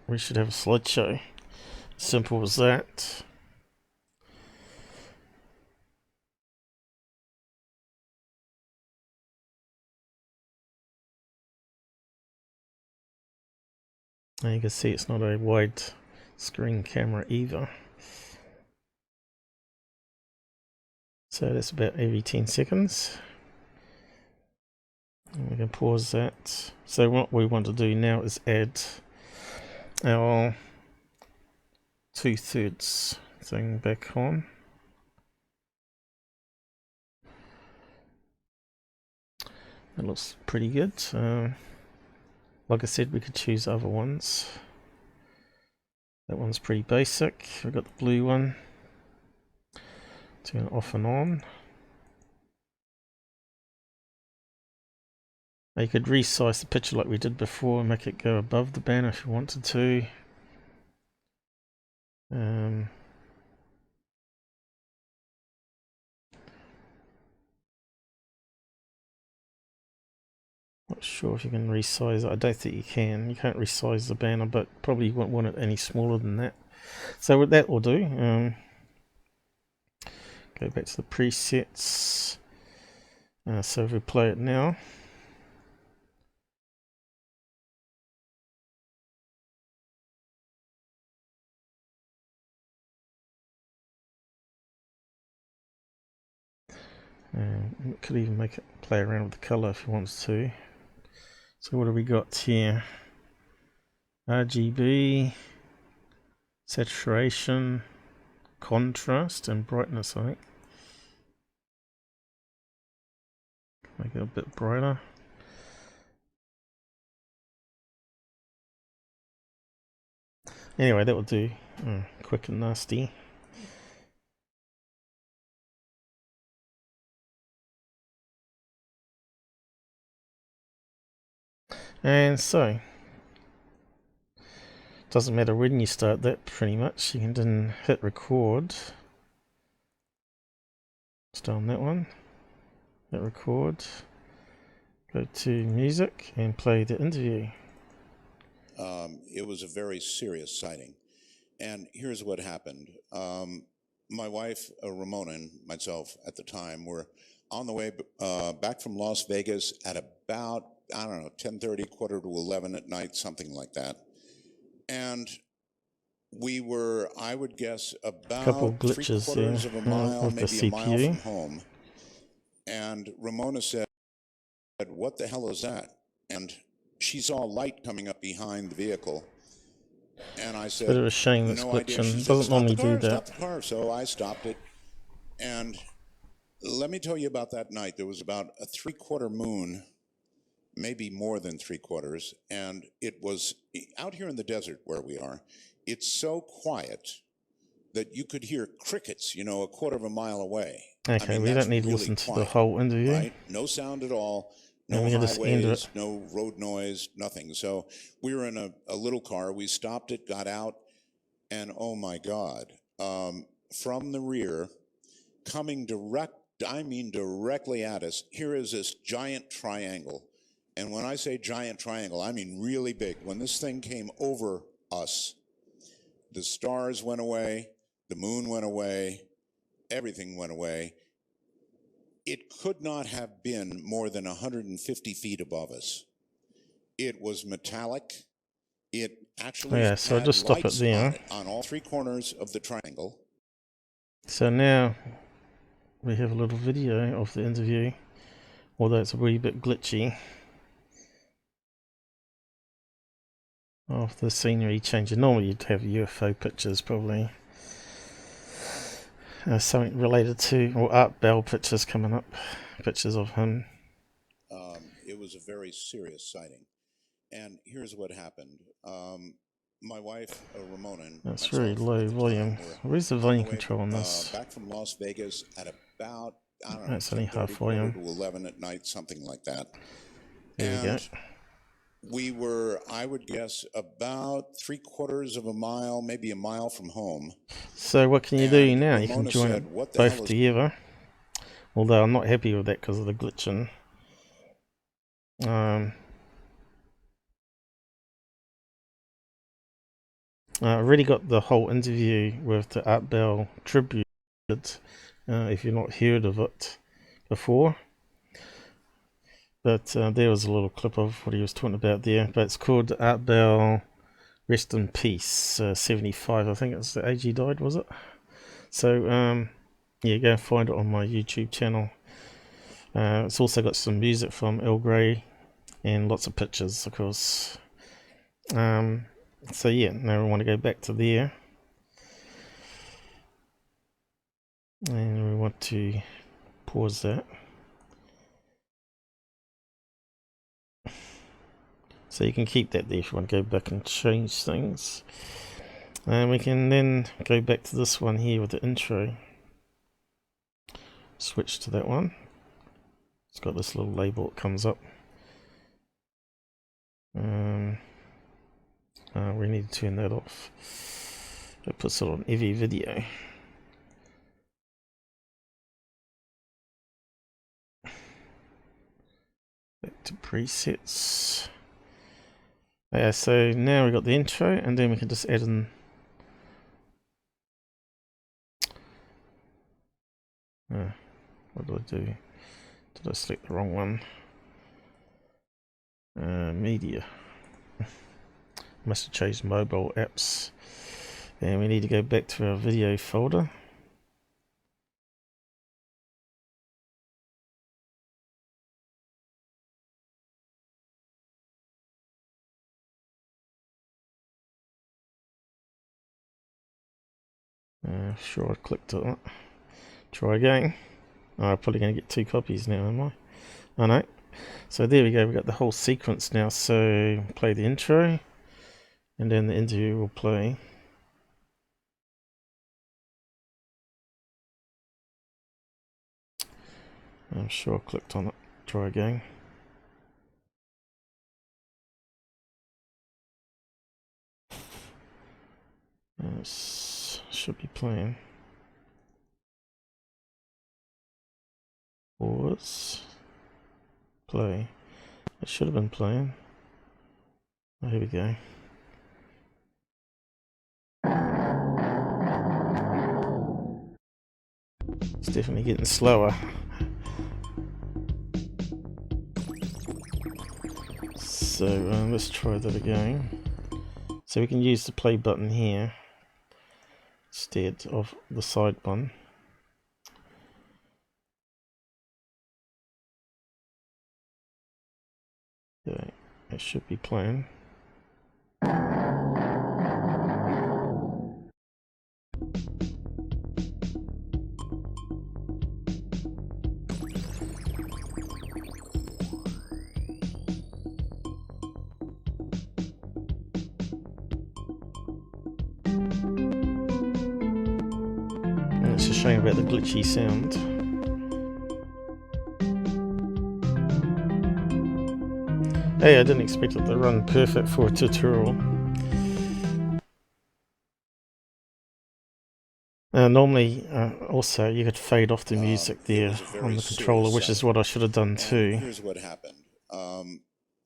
we should have a slideshow. Simple as that. And you can see it's not a wide screen camera either. So that's about every 10 seconds. And we can pause that. So what we want to do now is add our 2/3 thing back on. It looks pretty good. Like I said, we could choose other ones. That one's pretty basic. We've got the blue one. Turn it off and on. Now you could resize the picture like we did before and make it go above the banner if you wanted to. Not sure if you can resize it. I don't think you can. You can't resize the banner, but probably you won't want it any smaller than that. So what that will do, go back to the presets. So if we play it now, could even make it play around with the color if you want to. So what have we got here? RGB, saturation, contrast, and brightness, I think. Make it a bit brighter. Anyway, that will do. Quick and nasty. And so, doesn't matter when you start that, pretty much. You can then hit record. Stay on that one. Hit record. Go to music and play the interview. It was a very serious sighting. And here's what happened. My wife, Ramona, and myself at the time were on the way back from Las Vegas at about, I don't know, 10:30, quarter to 11 at night, something like that. And we were, I would guess, Couple about glitches 3/4 there of a mile, with the maybe a mile CPU. from home. And Ramona said, "What the hell is that?" And she saw a light coming up behind the vehicle. And I It's a bit of a said, shame that's "No idea." She glitching. It said, doesn't "Stop the normally do car, that. stop the car." So I stopped it. And let me tell you about that night. There was about a 3/4 moon, maybe more than 3/4. And it was out here in the desert where we are. It's so quiet that you could hear crickets, you know, a 1/4 of a mile away. I Okay, mean, we that's don't need to really listen to the quiet, whole interview. right? No sound at all, And no we can just end it. highways, no road noise, nothing. So we were in a little car. We stopped it, got out, and oh my God, from the rear, coming directly at us, here is this giant triangle. And when I say giant triangle, I mean really big. When this thing came over us, the stars went away, the moon went away, everything went away. It could not have been more than 150 feet above us. It was metallic. It actually So I'll had just stop it lights there. on it on all 3 corners of the triangle. So now we have a little video of the interview, although it's a wee bit glitchy, of the scenery changing. Normally you'd have UFO pictures, probably something related to, or Art Bell pictures coming up, pictures of him. It was a very serious sighting. And here's what happened. My wife, Ramona, and That's myself very low at the volume. time Where's the on volume way control on this? back from Las Vegas at about, I don't know, That's only 10:30, half volume. 11 at night, something like that. There we go. And we were, I would guess, about 3/4 of a mile, maybe a mile from home. So what can you do And now? You Ramona can join said, it "What the hell both is-" together. Although I'm not happy with that because of the glitching. I already got the whole interview with the Art Bell tribute, if you've not heard of it before. But there was a little clip of what he was talking about there. But it's called Art Bell Rest in Peace 75. I think it's the age he died, was it? So yeah, go and find it on my YouTube channel. It's also got some music from Earl Grey and lots of pictures, of course. So yeah, now we want to go back to there, and we want to pause that. So you can keep that there if you want to go back and change things. And we can then go back to this one here with the intro. Switch to that one. It's got this little label that comes up. We need to turn that off. It puts it on every video. Back to presets. Yeah, so now we've got the intro, and then we can just add in what did I do? Did I select the wrong one? Media. Must have changed mobile apps. And we need to go back to our video folder. Sure, I clicked on it. Try again. Oh, I'm probably going to get 2 copies now, am I? Oh no. So there we go, we've got the whole sequence now. So play the intro, and then the interview will play. I'm sure I clicked on it. Try again. This should be playing. Pause. Play. It should have been playing. Oh, here we go. It's definitely getting slower. So let's try that again. So we can use the play button here instead of the side one. Okay, it should be playing. And it's a shame about the glitchy sound. Hey, I didn't expect it to run perfect for a tutorial. Normally, also, you could fade off the music there on the controller, which is what I should have done too. Here's what happened.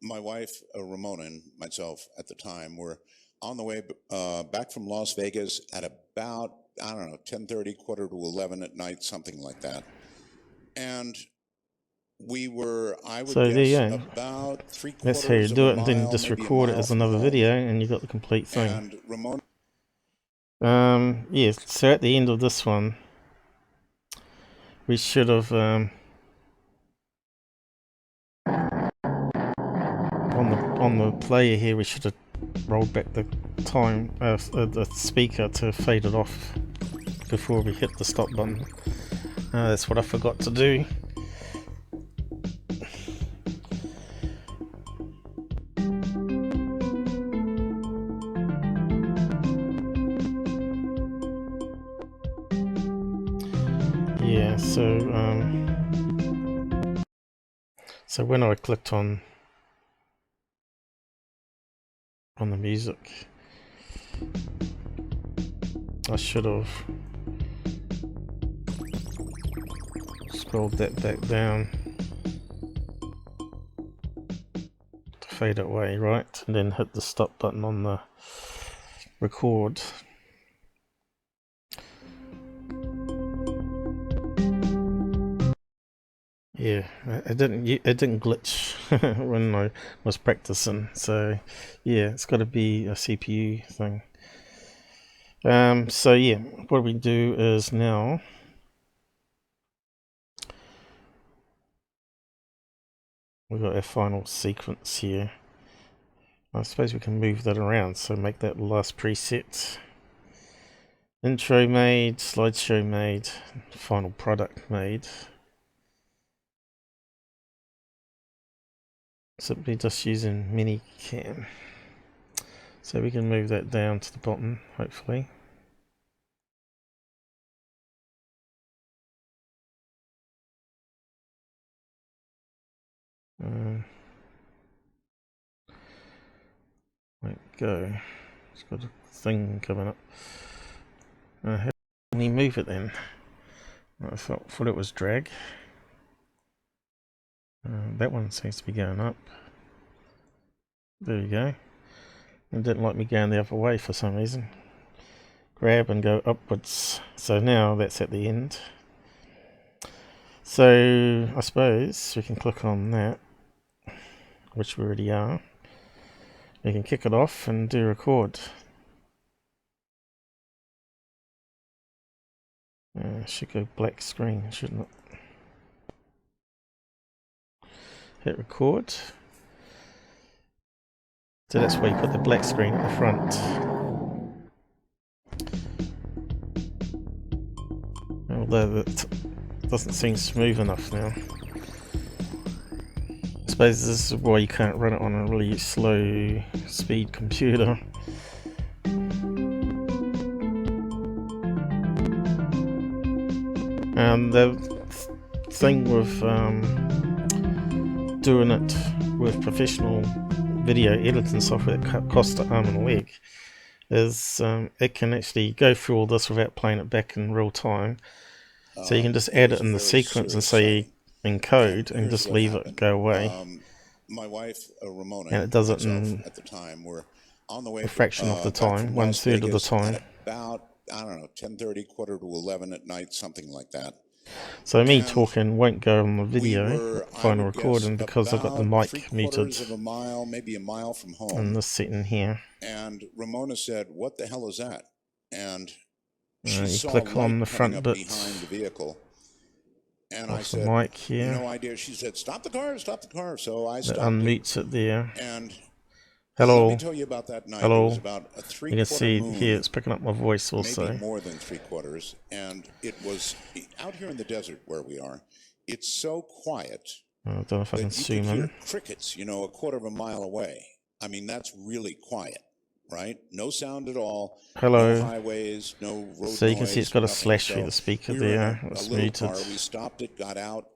My wife, Ramona, and myself at the time were on the way back from Las Vegas at about, I don't know, 10:30, quarter to 11 at night, something like that. And we were, I would guess, about 3/4 That's how you do it, and then just record it as another video, and you got the complete thing. And Ramona. Yeah, so at the end of this one, we should have on the player here, we should have rolled back the time the speaker to fade it off before we hit the stop button. That's what I forgot to do. Yeah, so when I clicked on the music, I should have scrolled that back down to fade it away, right? And then hit the stop button on the record. Yeah, it didn't glitch when I was practicing. So yeah, it's got to be a CPU thing. So yeah, what we do is now we've got our final sequence here. I suppose we can move that around, so make that the last preset. Intro made, slideshow made, final product made. Simply just using ManyCam. So we can move that down to the bottom, hopefully. There we go. It's got a thing coming up. How can we move it then? I thought it was drag. That one seems to be going up. There you go. It didn't like me going the other way for some reason. Grab and go upwards. So now that's at the end. So I suppose we can click on that, which we already are. We can kick it off and do record. Should go black screen, shouldn't it? Hit record. So that's why you put the black screen at the front. Although it doesn't seem smooth enough now. I suppose this is why you can't run it on a really slow speed computer. And the thing with doing it with professional video editing software that costs an arm and a leg is it can actually go through all this without playing it back in real time. So you can just add it in the sequence and say encode and just leave it go away. My wife, Ramona, and it does it in at the time were on the way a fraction of the time, 1/3 of the time. About, I don't know, 10:30, quarter to 11 at night, something like that. So me talking won't go on the video, final recording, because I've got the mic muted of a mile, maybe a mile from home. in this setting here. And Ramona said, "What the hell is that?" And She You saw click on the light coming front up bit behind the vehicle, and I of the said, mic here. no idea. She said, stop the car, stop the car. So I That stopped it. unmutes it there. And let me Hello. tell you about that night. There Hello. was about a You can 3/4 see here moon, it's picking up my voice also. maybe more than 3/4. And it was out here in the desert where we are. It's so quiet I don't know if I can that you zoom could hear in. crickets, you know, a 1/4 of a mile away. I mean, that's really quiet, right? No sound at all. Hello. No highways, no road So you can see it's got a nothing. slash So through the speaker we were in there. a It's little muted. car. We stopped it, got out,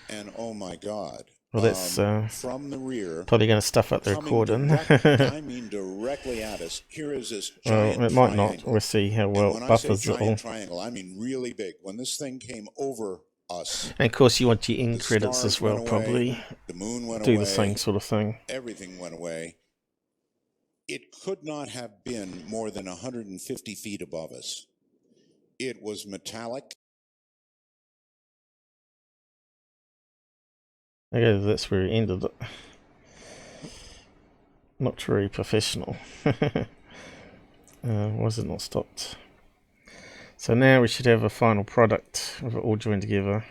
and oh my God. Well, that's from the rear, probably going to stuff up the recording. I mean directly at us. Here is this giant well, it might triangle. not. We'll see how well And when it buffers I say it all. giant triangle, I mean really big. When this thing came over us, and of course, you want your end the credits stars as well, went away, probably. the moon went Do away, the same sort of thing. everything went away. It could not have been more than 150 feet above us. It was metallic. Okay, that's where he ended it. Not very professional. Why is it not stopped? So now we should have a final product with it all joined together.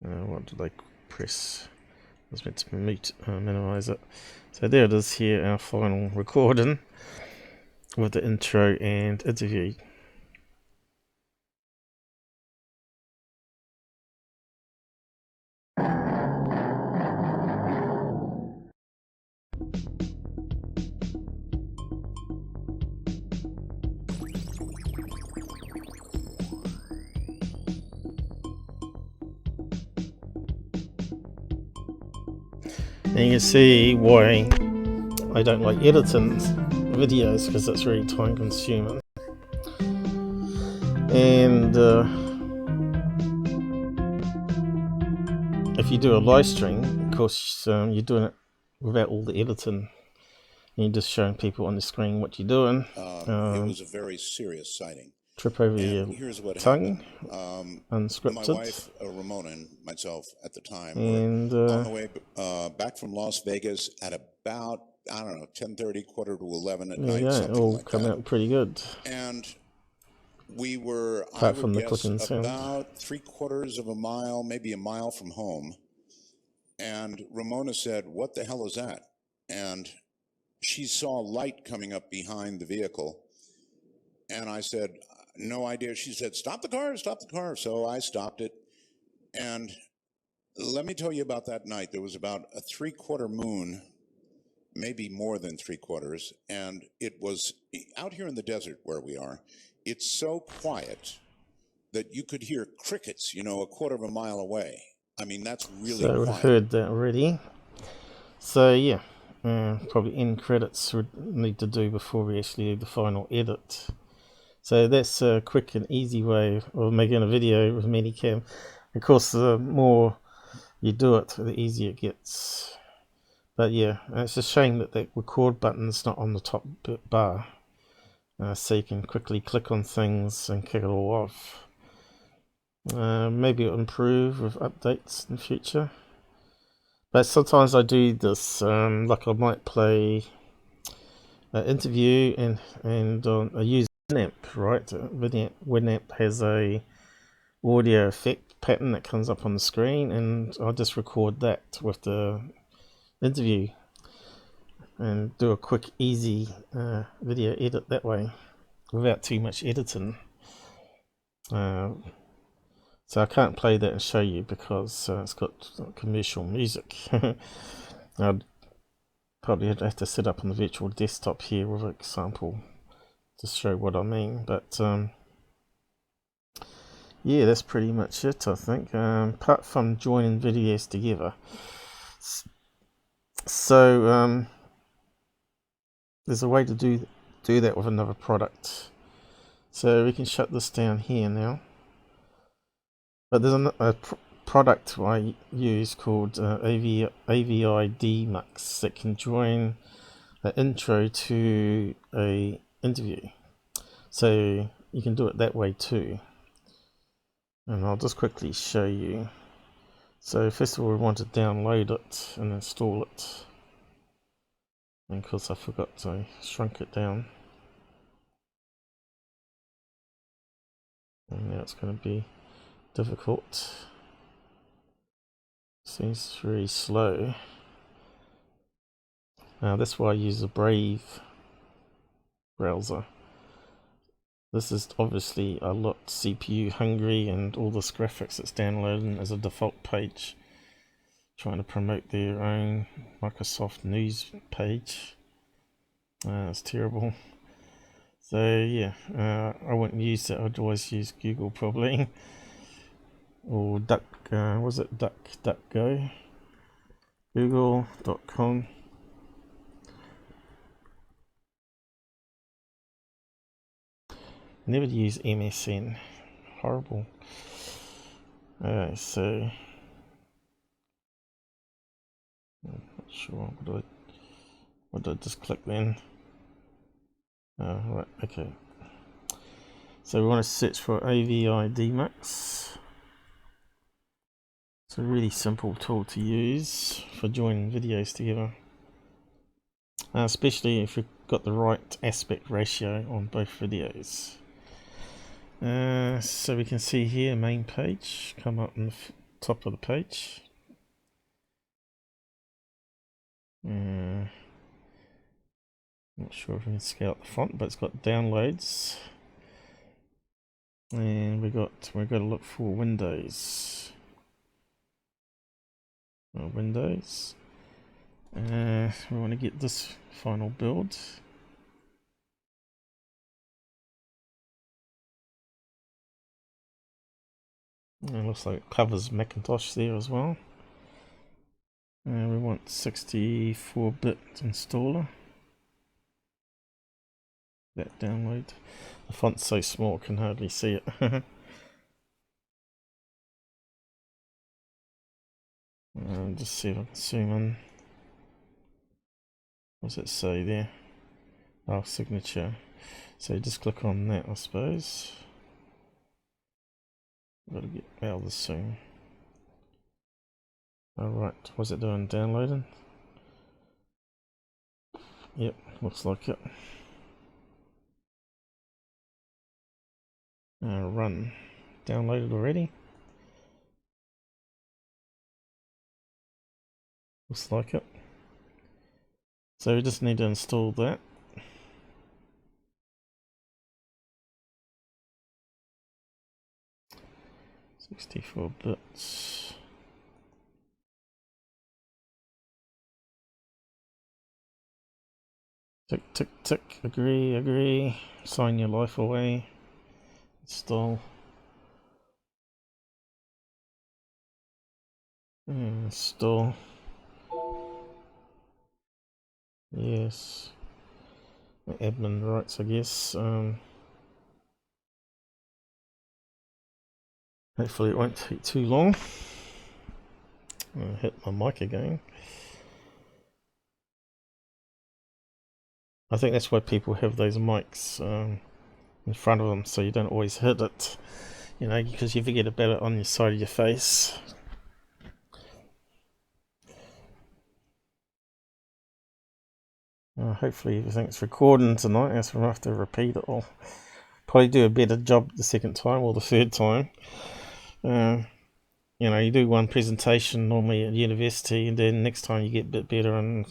What did I press? I was meant to minimize it. So there it is here, our final recording with the intro and interview. And you can see why I don't like editing videos, because it's really time consuming. And if you do a live stream, of course, you're doing it without all the editing. You're just showing people on the screen what you're doing. It was a very serious sighting. Trip over And your here's what tongue, unscripted. unscripted. My wife, Ramona, and myself at the time and were on the way back from Las Vegas at about, I don't know, 10:30, 10:45 at night, something all like come that. out pretty good. And we were, Apart I from would the guess, clicking sound. about 3/4 of a mile, maybe a mile from home. And Ramona said, "What the hell is that?" And she saw light coming up behind the vehicle. And I said, no idea. She said, stop the car, stop the car. So I stopped it. And let me tell you about that night. There was about a 3/4 moon, maybe more than 3/4. And it was out here in the desert where we are. It's so quiet that you could hear crickets, you know, a 1/4 of a mile away. I mean, that's really so quiet. we've heard that already. So yeah, probably end credits would need to do before we actually do the final edit. So that's a quick and easy way of making a video with ManyCam. Of course, the more you do it, the easier it gets. But yeah, it's a shame that that record button's not on the top bar. So you can quickly click on things and kick it all off. Maybe it'll improve with updates in the future. But sometimes I do this, like I might play an interview and I use Winamp, right? Winamp has a audio effect pattern that comes up on the screen, and I'll just record that with the interview and do a quick, easy video edit that way without too much editing. So I can't play that and show you because it's got commercial music. I'd probably have to set up on the virtual desktop here with an example to show what I mean. But yeah, that's pretty much it, I think. Apart from joining videos together. So there's a way to do that with another product. So we can shut this down here now. But there's a product I use called Avidemux that can join an intro to a interview. So you can do it that way too. And I'll just quickly show you. So first of all, we want to download it and install it. And of course I forgot to shrunk it down. And now it's going to be difficult. Seems very slow. Now that's why I use a Brave browser. This is obviously a lot CPU hungry, and all this graphics it's downloading as a default page, trying to promote their own Microsoft news page. It's terrible. So yeah, I wouldn't use it. I'd always use Google probably, or Duck. Was it DuckDuckGo? Google.com. Never use MSN. Horrible. Alright, so I'm not sure what did I just click then? Right, okay. So we want to search for Avidemux. It's a really simple tool to use for joining videos together, especially if you've got the right aspect ratio on both videos. So we can see here main page come up on the top of the page. Not sure if we can scale up the font, but it's got downloads, and we've got to look for Windows. Windows. We want to get this final build. And it looks like it covers Macintosh there as well. And we want 64-bit installer. That download. The font's so small I can hardly see it. Just see if I can zoom in. What does it say there? Oh, signature. So just click on that, I suppose. Got to get out of the zoom. Alright, what's it doing? Downloading? Yep, looks like it. Run. Downloaded already? Looks like it. So we just need to install that. $64 bits. Tick, tick, tick. Agree, agree. Sign your life away. Install. Install. Yes. Admin rights, I guess. Hopefully it won't take too long. I'll hit my mic again. I think that's why people have those mics in front of them, so you don't always hit it, you know, because you forget about it on your side of your face. Hopefully everything's recording tonight, else we'll have to repeat it all. Probably do a better job the second time or the third time. You know, you do one presentation normally at university, and then next time you get a bit better and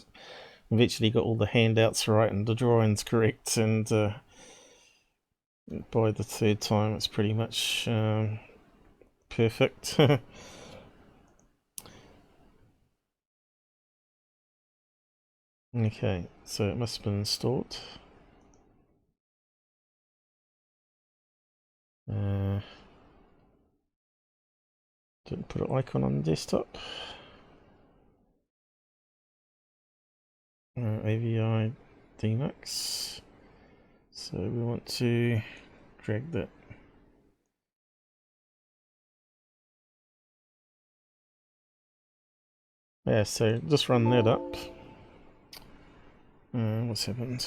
eventually got all the handouts right and the drawings correct, and by the third time it's pretty much perfect. Okay, so it must have been installed. Didn't put an icon on the desktop. Avidemux. So we want to drag that. Yeah, so just run that up. What's happened?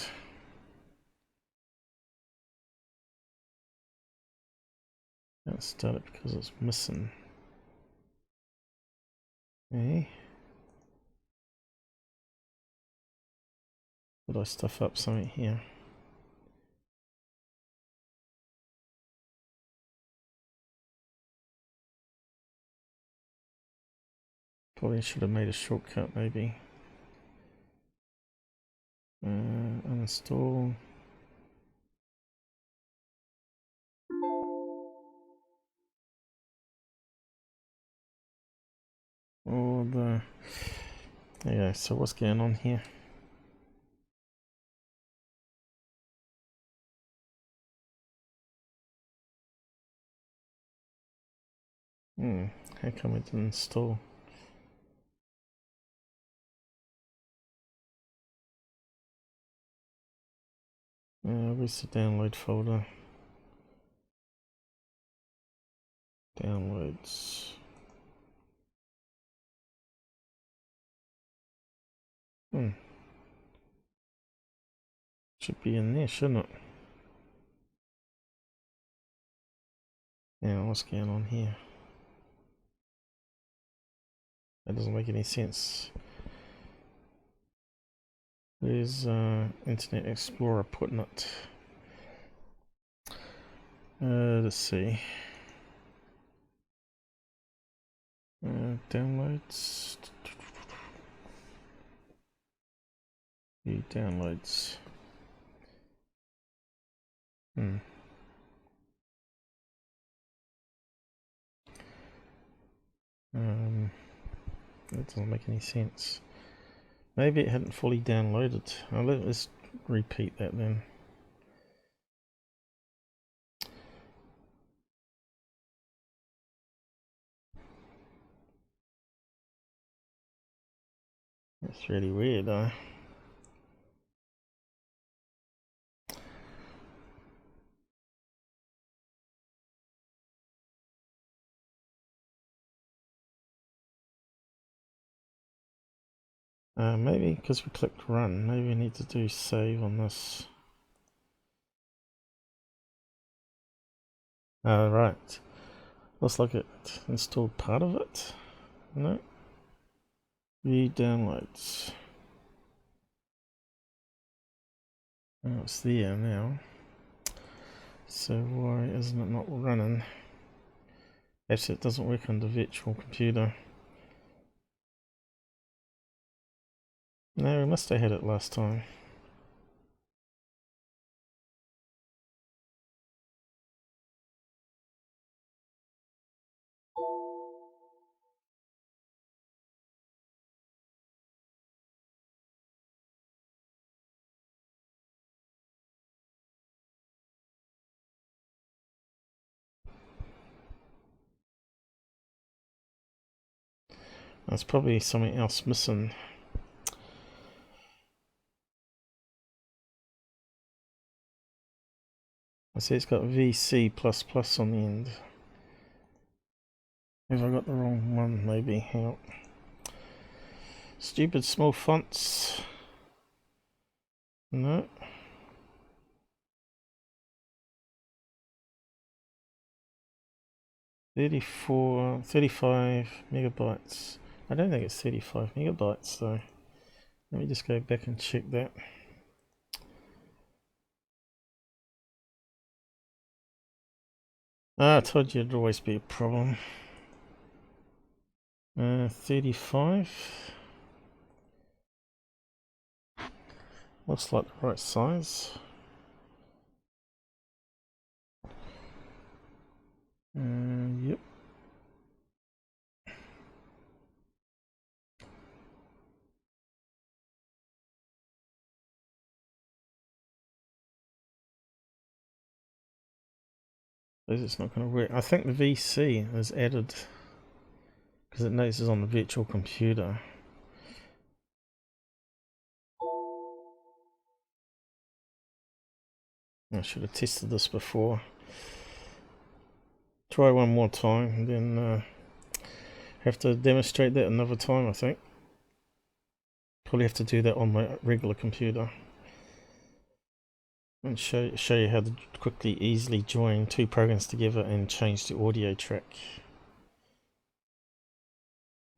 Can't start it because it's missing. Okay. Did I stuff up something here? Probably should have made a shortcut, maybe. Uninstall. All the... Yeah, so what's going on here? How come it didn't install? Where's the download folder? Downloads. Should be in there, shouldn't it? Yeah, what's going on here? That doesn't make any sense. Where's Internet Explorer putting it? Let's see. Downloads. View downloads. That doesn't make any sense. Maybe it hadn't fully downloaded. Let's repeat that then. That's really weird, though. Maybe because we clicked run, maybe we need to do save on this. Right. Looks like it installed part of it. No. View downloads. Oh, it's there now. So why isn't it not running? Actually, it doesn't work on the virtual computer. No, we must have had it last time. There's probably something else missing. I see it's got VC++ on the end. Have I got the wrong one? Maybe. Hang on. Stupid small fonts. No. $34, 35 megabytes. I don't think it's 35 megabytes though. Let me just go back and check that. I told you it'd always be a problem. 35. Looks like the right size. Yep. It's not going to work. I think the VC is added because it knows it's on the virtual computer. I should have tested this before. Try one more time and then have to demonstrate that another time, I think. Probably have to do that on my regular computer. And show you how to quickly, easily join two programs together and change the audio track.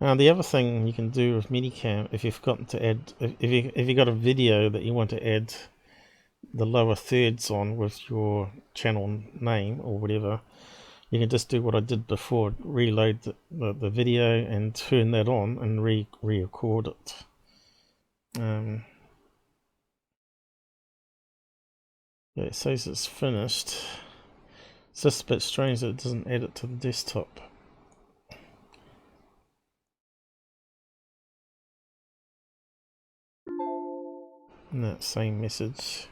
The other thing you can do with ManyCam, if you've forgotten to add, if you got a video that you want to add the lower thirds on with your channel name or whatever, you can just do what I did before, reload the video and turn that on and re-record it. Yeah, it says it's finished. It's just a bit strange that it doesn't add it to the desktop. And that same message.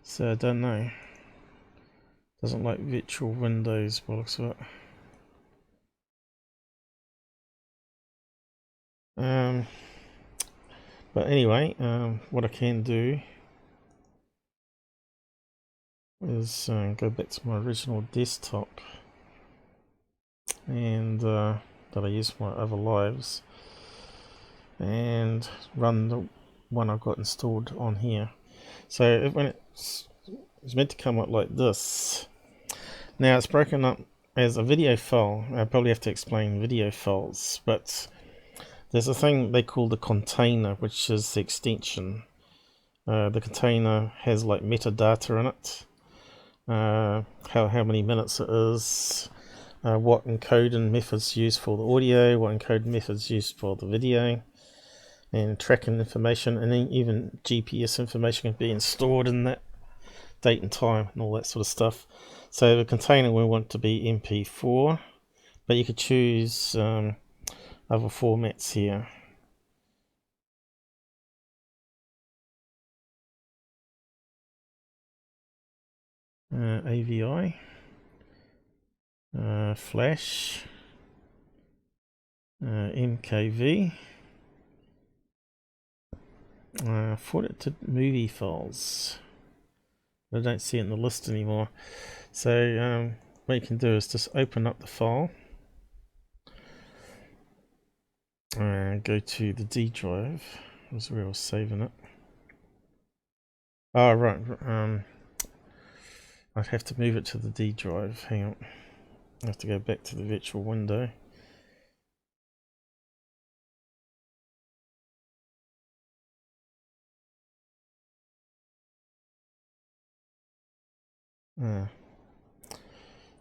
So I don't know. Doesn't like virtual windows by the looks of it. But anyway, what I can do is go back to my original desktop and that I use for my other lives, and run the one I've got installed on here. So when it's meant to come up like this. Now it's broken up as a video file. I probably have to explain video files, but there's a thing they call the container, which is the extension. The container has like metadata in it, how many minutes it is, what encoding methods used for the audio, what encoding methods used for the video, and tracking information, and then even GPS information being stored in that, date and time and all that sort of stuff. So the container we want to be MP4, but you could choose other formats here. AVI, Flash, MKV, formatted movie files. I don't see it in the list anymore. So what you can do is just open up the file and go to the D drive. That's where I was saving it. Oh right, I'd have to move it to the D drive. Hang on, I have to go back to the virtual window.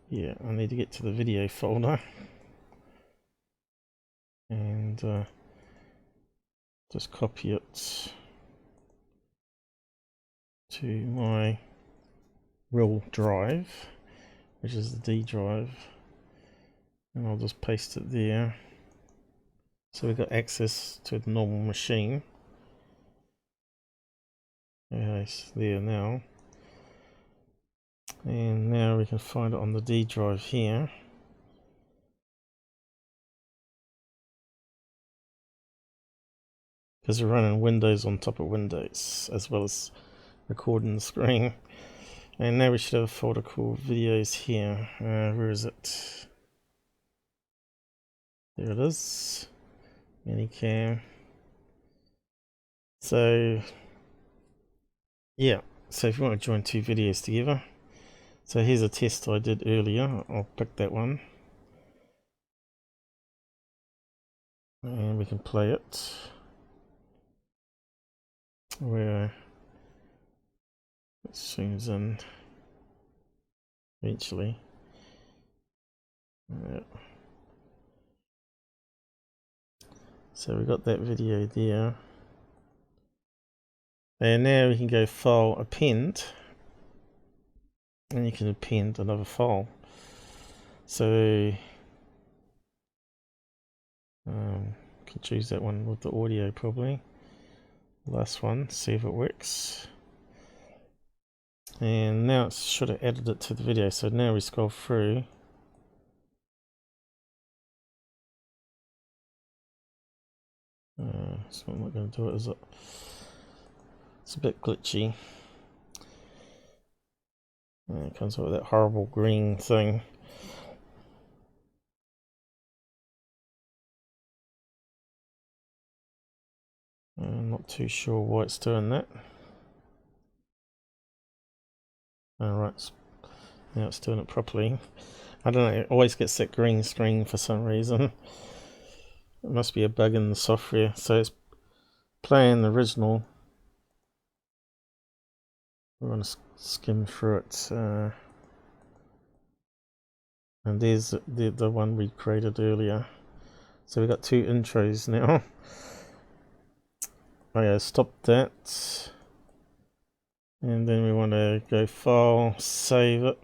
Yeah, I need to get to the video folder and just copy it to my real drive, which is the D drive, and I'll just paste it there. So we've got access to the normal machine. Okay, it's there now. And now we can find it on the D drive here. Because we're running Windows on top of Windows, as well as recording the screen. And now we should have a folder called videos here. Where is it? There it is. ManyCam. So yeah, so if you want to join two videos together, so here's a test I did earlier. I'll pick that one and we can play it where it zooms in eventually. So we got that video there, and now we can go file, append, and you can append another file. So can choose that one with the audio probably. Last one, see if it works. And now it should have added it to the video. So now we scroll through. It's not going to do it, is it? It's a bit glitchy. It comes up with that horrible green thing. I'm not too sure why it's doing that. Alright, now it's doing it properly. I don't know, it always gets that green screen for some reason. It must be a bug in the software. So it's playing the original. We're going to skim through it. And there's the one we created earlier. So we've got 2 intros now. Okay, stop that. And then we want to go File, Save it.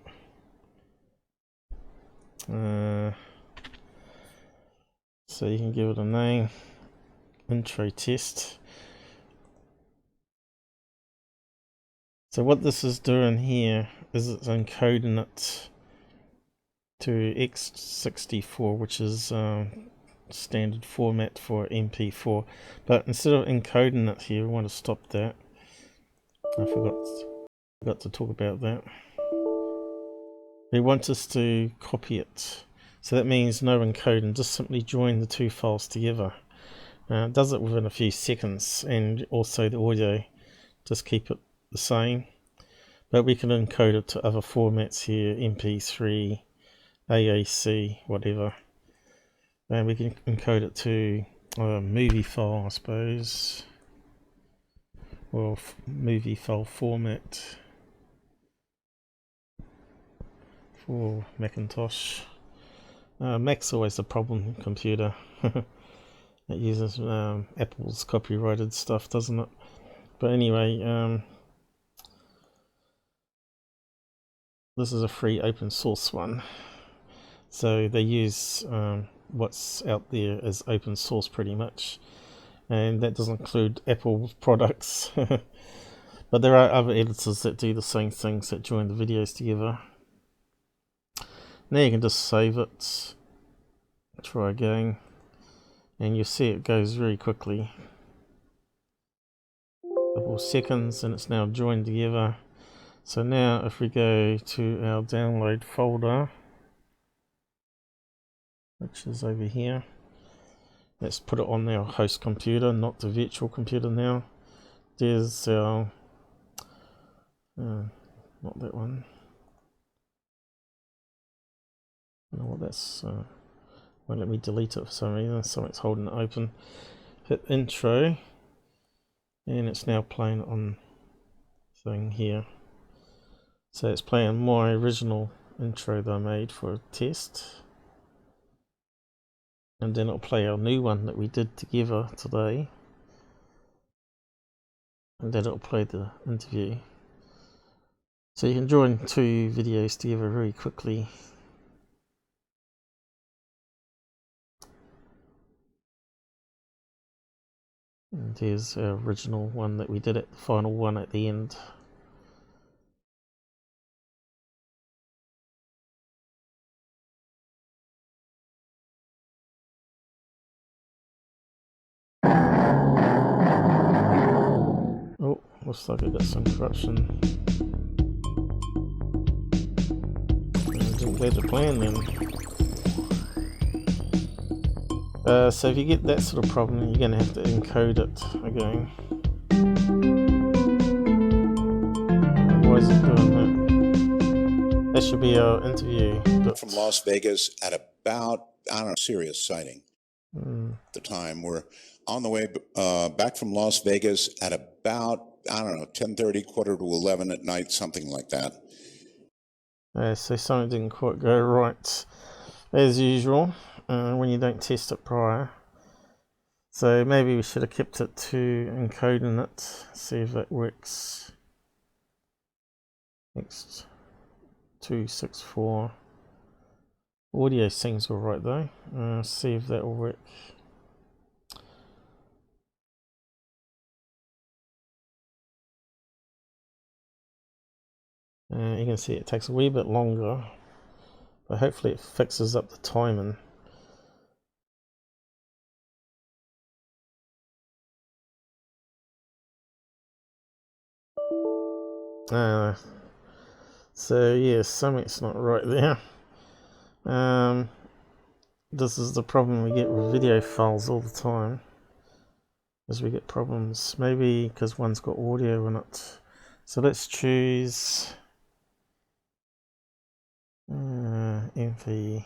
So you can give it a name, intro test. So what this is doing here is it's encoding it to x64, which is standard format for MP4. But instead of encoding it here, we want to stop that. I forgot to talk about that. We want us to copy it. So that means no encoding, just simply join the 2 files together. It does it within a few seconds, and also the audio, just keep it the same. But we can encode it to other formats here, MP3, AAC, whatever. And we can encode it to a movie file, I suppose, or movie file format for Macintosh. Mac's always a problem computer. It uses Apple's copyrighted stuff, doesn't it? But anyway, this is a free open source one. So they use what's out there as open source pretty much. And that doesn't include Apple products. But there are other editors that do the same things, that join the videos together. Now you can just save it, try again, and you see it goes very quickly. A couple seconds and it's now joined together. So now if we go to our download folder, which is over here, let's put it on our host computer, not the virtual computer now. There's our, not that one. No, what that's, won't let me delete it for some reason, something's holding it open. Hit intro, and it's now playing on thing here. So it's playing my original intro that I made for a test. And then it'll play our new one that we did together today. And then it'll play the interview. So you can join 2 videos together very quickly. And here's our original one that we did at the final one at the end. Oh, looks like I got some corruption. I didn't play the plan then. So if you get that sort of problem, you're going to have to encode it again. Why is it doing that? That should be our interview. From Las Vegas at about, I don't know, serious sighting. At the time, we're on the way back from Las Vegas at about, I don't know, 10:30, quarter to 11 at night, something like that. So something didn't quite go right, as usual, when you don't test it prior. So maybe we should have kept it to encoding it, see if that works. Next, 264. Audio seems alright though. See if that will work. You can see it takes a wee bit longer, but hopefully it fixes up the timing. So yeah, something's not right there. This is the problem we get with video files all the time, as we get problems, maybe because one's got audio in it. So let's choose MP3.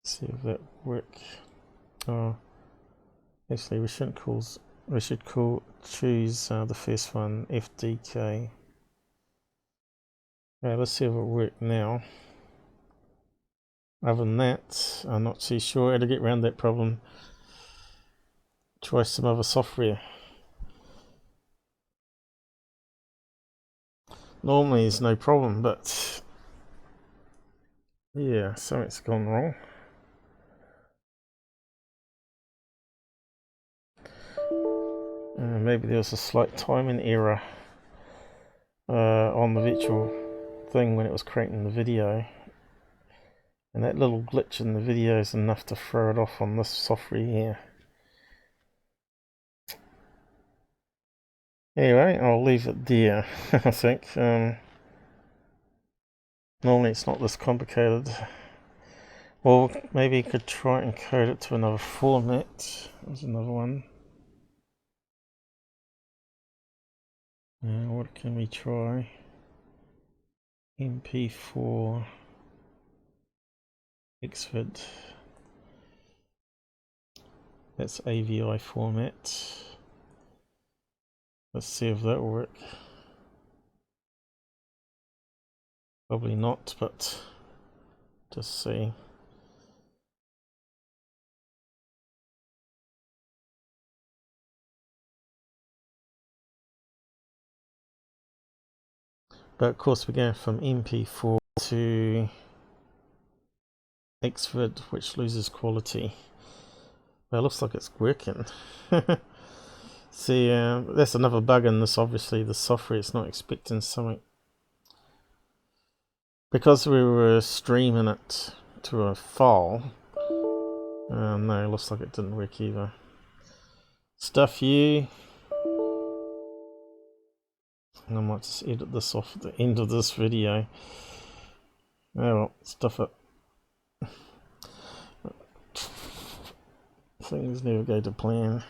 See if that works. Oh, actually, we shouldn't call. We should choose the first one, FDK. Okay, let's see if it worked now. Other than that, I'm not too sure how to get around that problem. Try some other software. Normally it's no problem, but yeah, something's gone wrong. Maybe there was a slight timing error on the virtual thing when it was creating the video, and that little glitch in the video is enough to throw it off on this software here. Anyway, I'll leave it there. I think normally it's not this complicated. Well, maybe you could try and code it to another format. There's another one. What can we try? MP4 Xvid. That's AVI format. Let's see if that will work. Probably not, but just see. But of course we're going from MP4 to Xvid, which loses quality. Well, it looks like it's working. See, that's another bug in this. Obviously, the software is not expecting something. Because we were streaming it to a file. No, it looks like it didn't work either. Stuff you. I might just edit this off at the end of this video. Oh well, stuff it. Things never go to plan.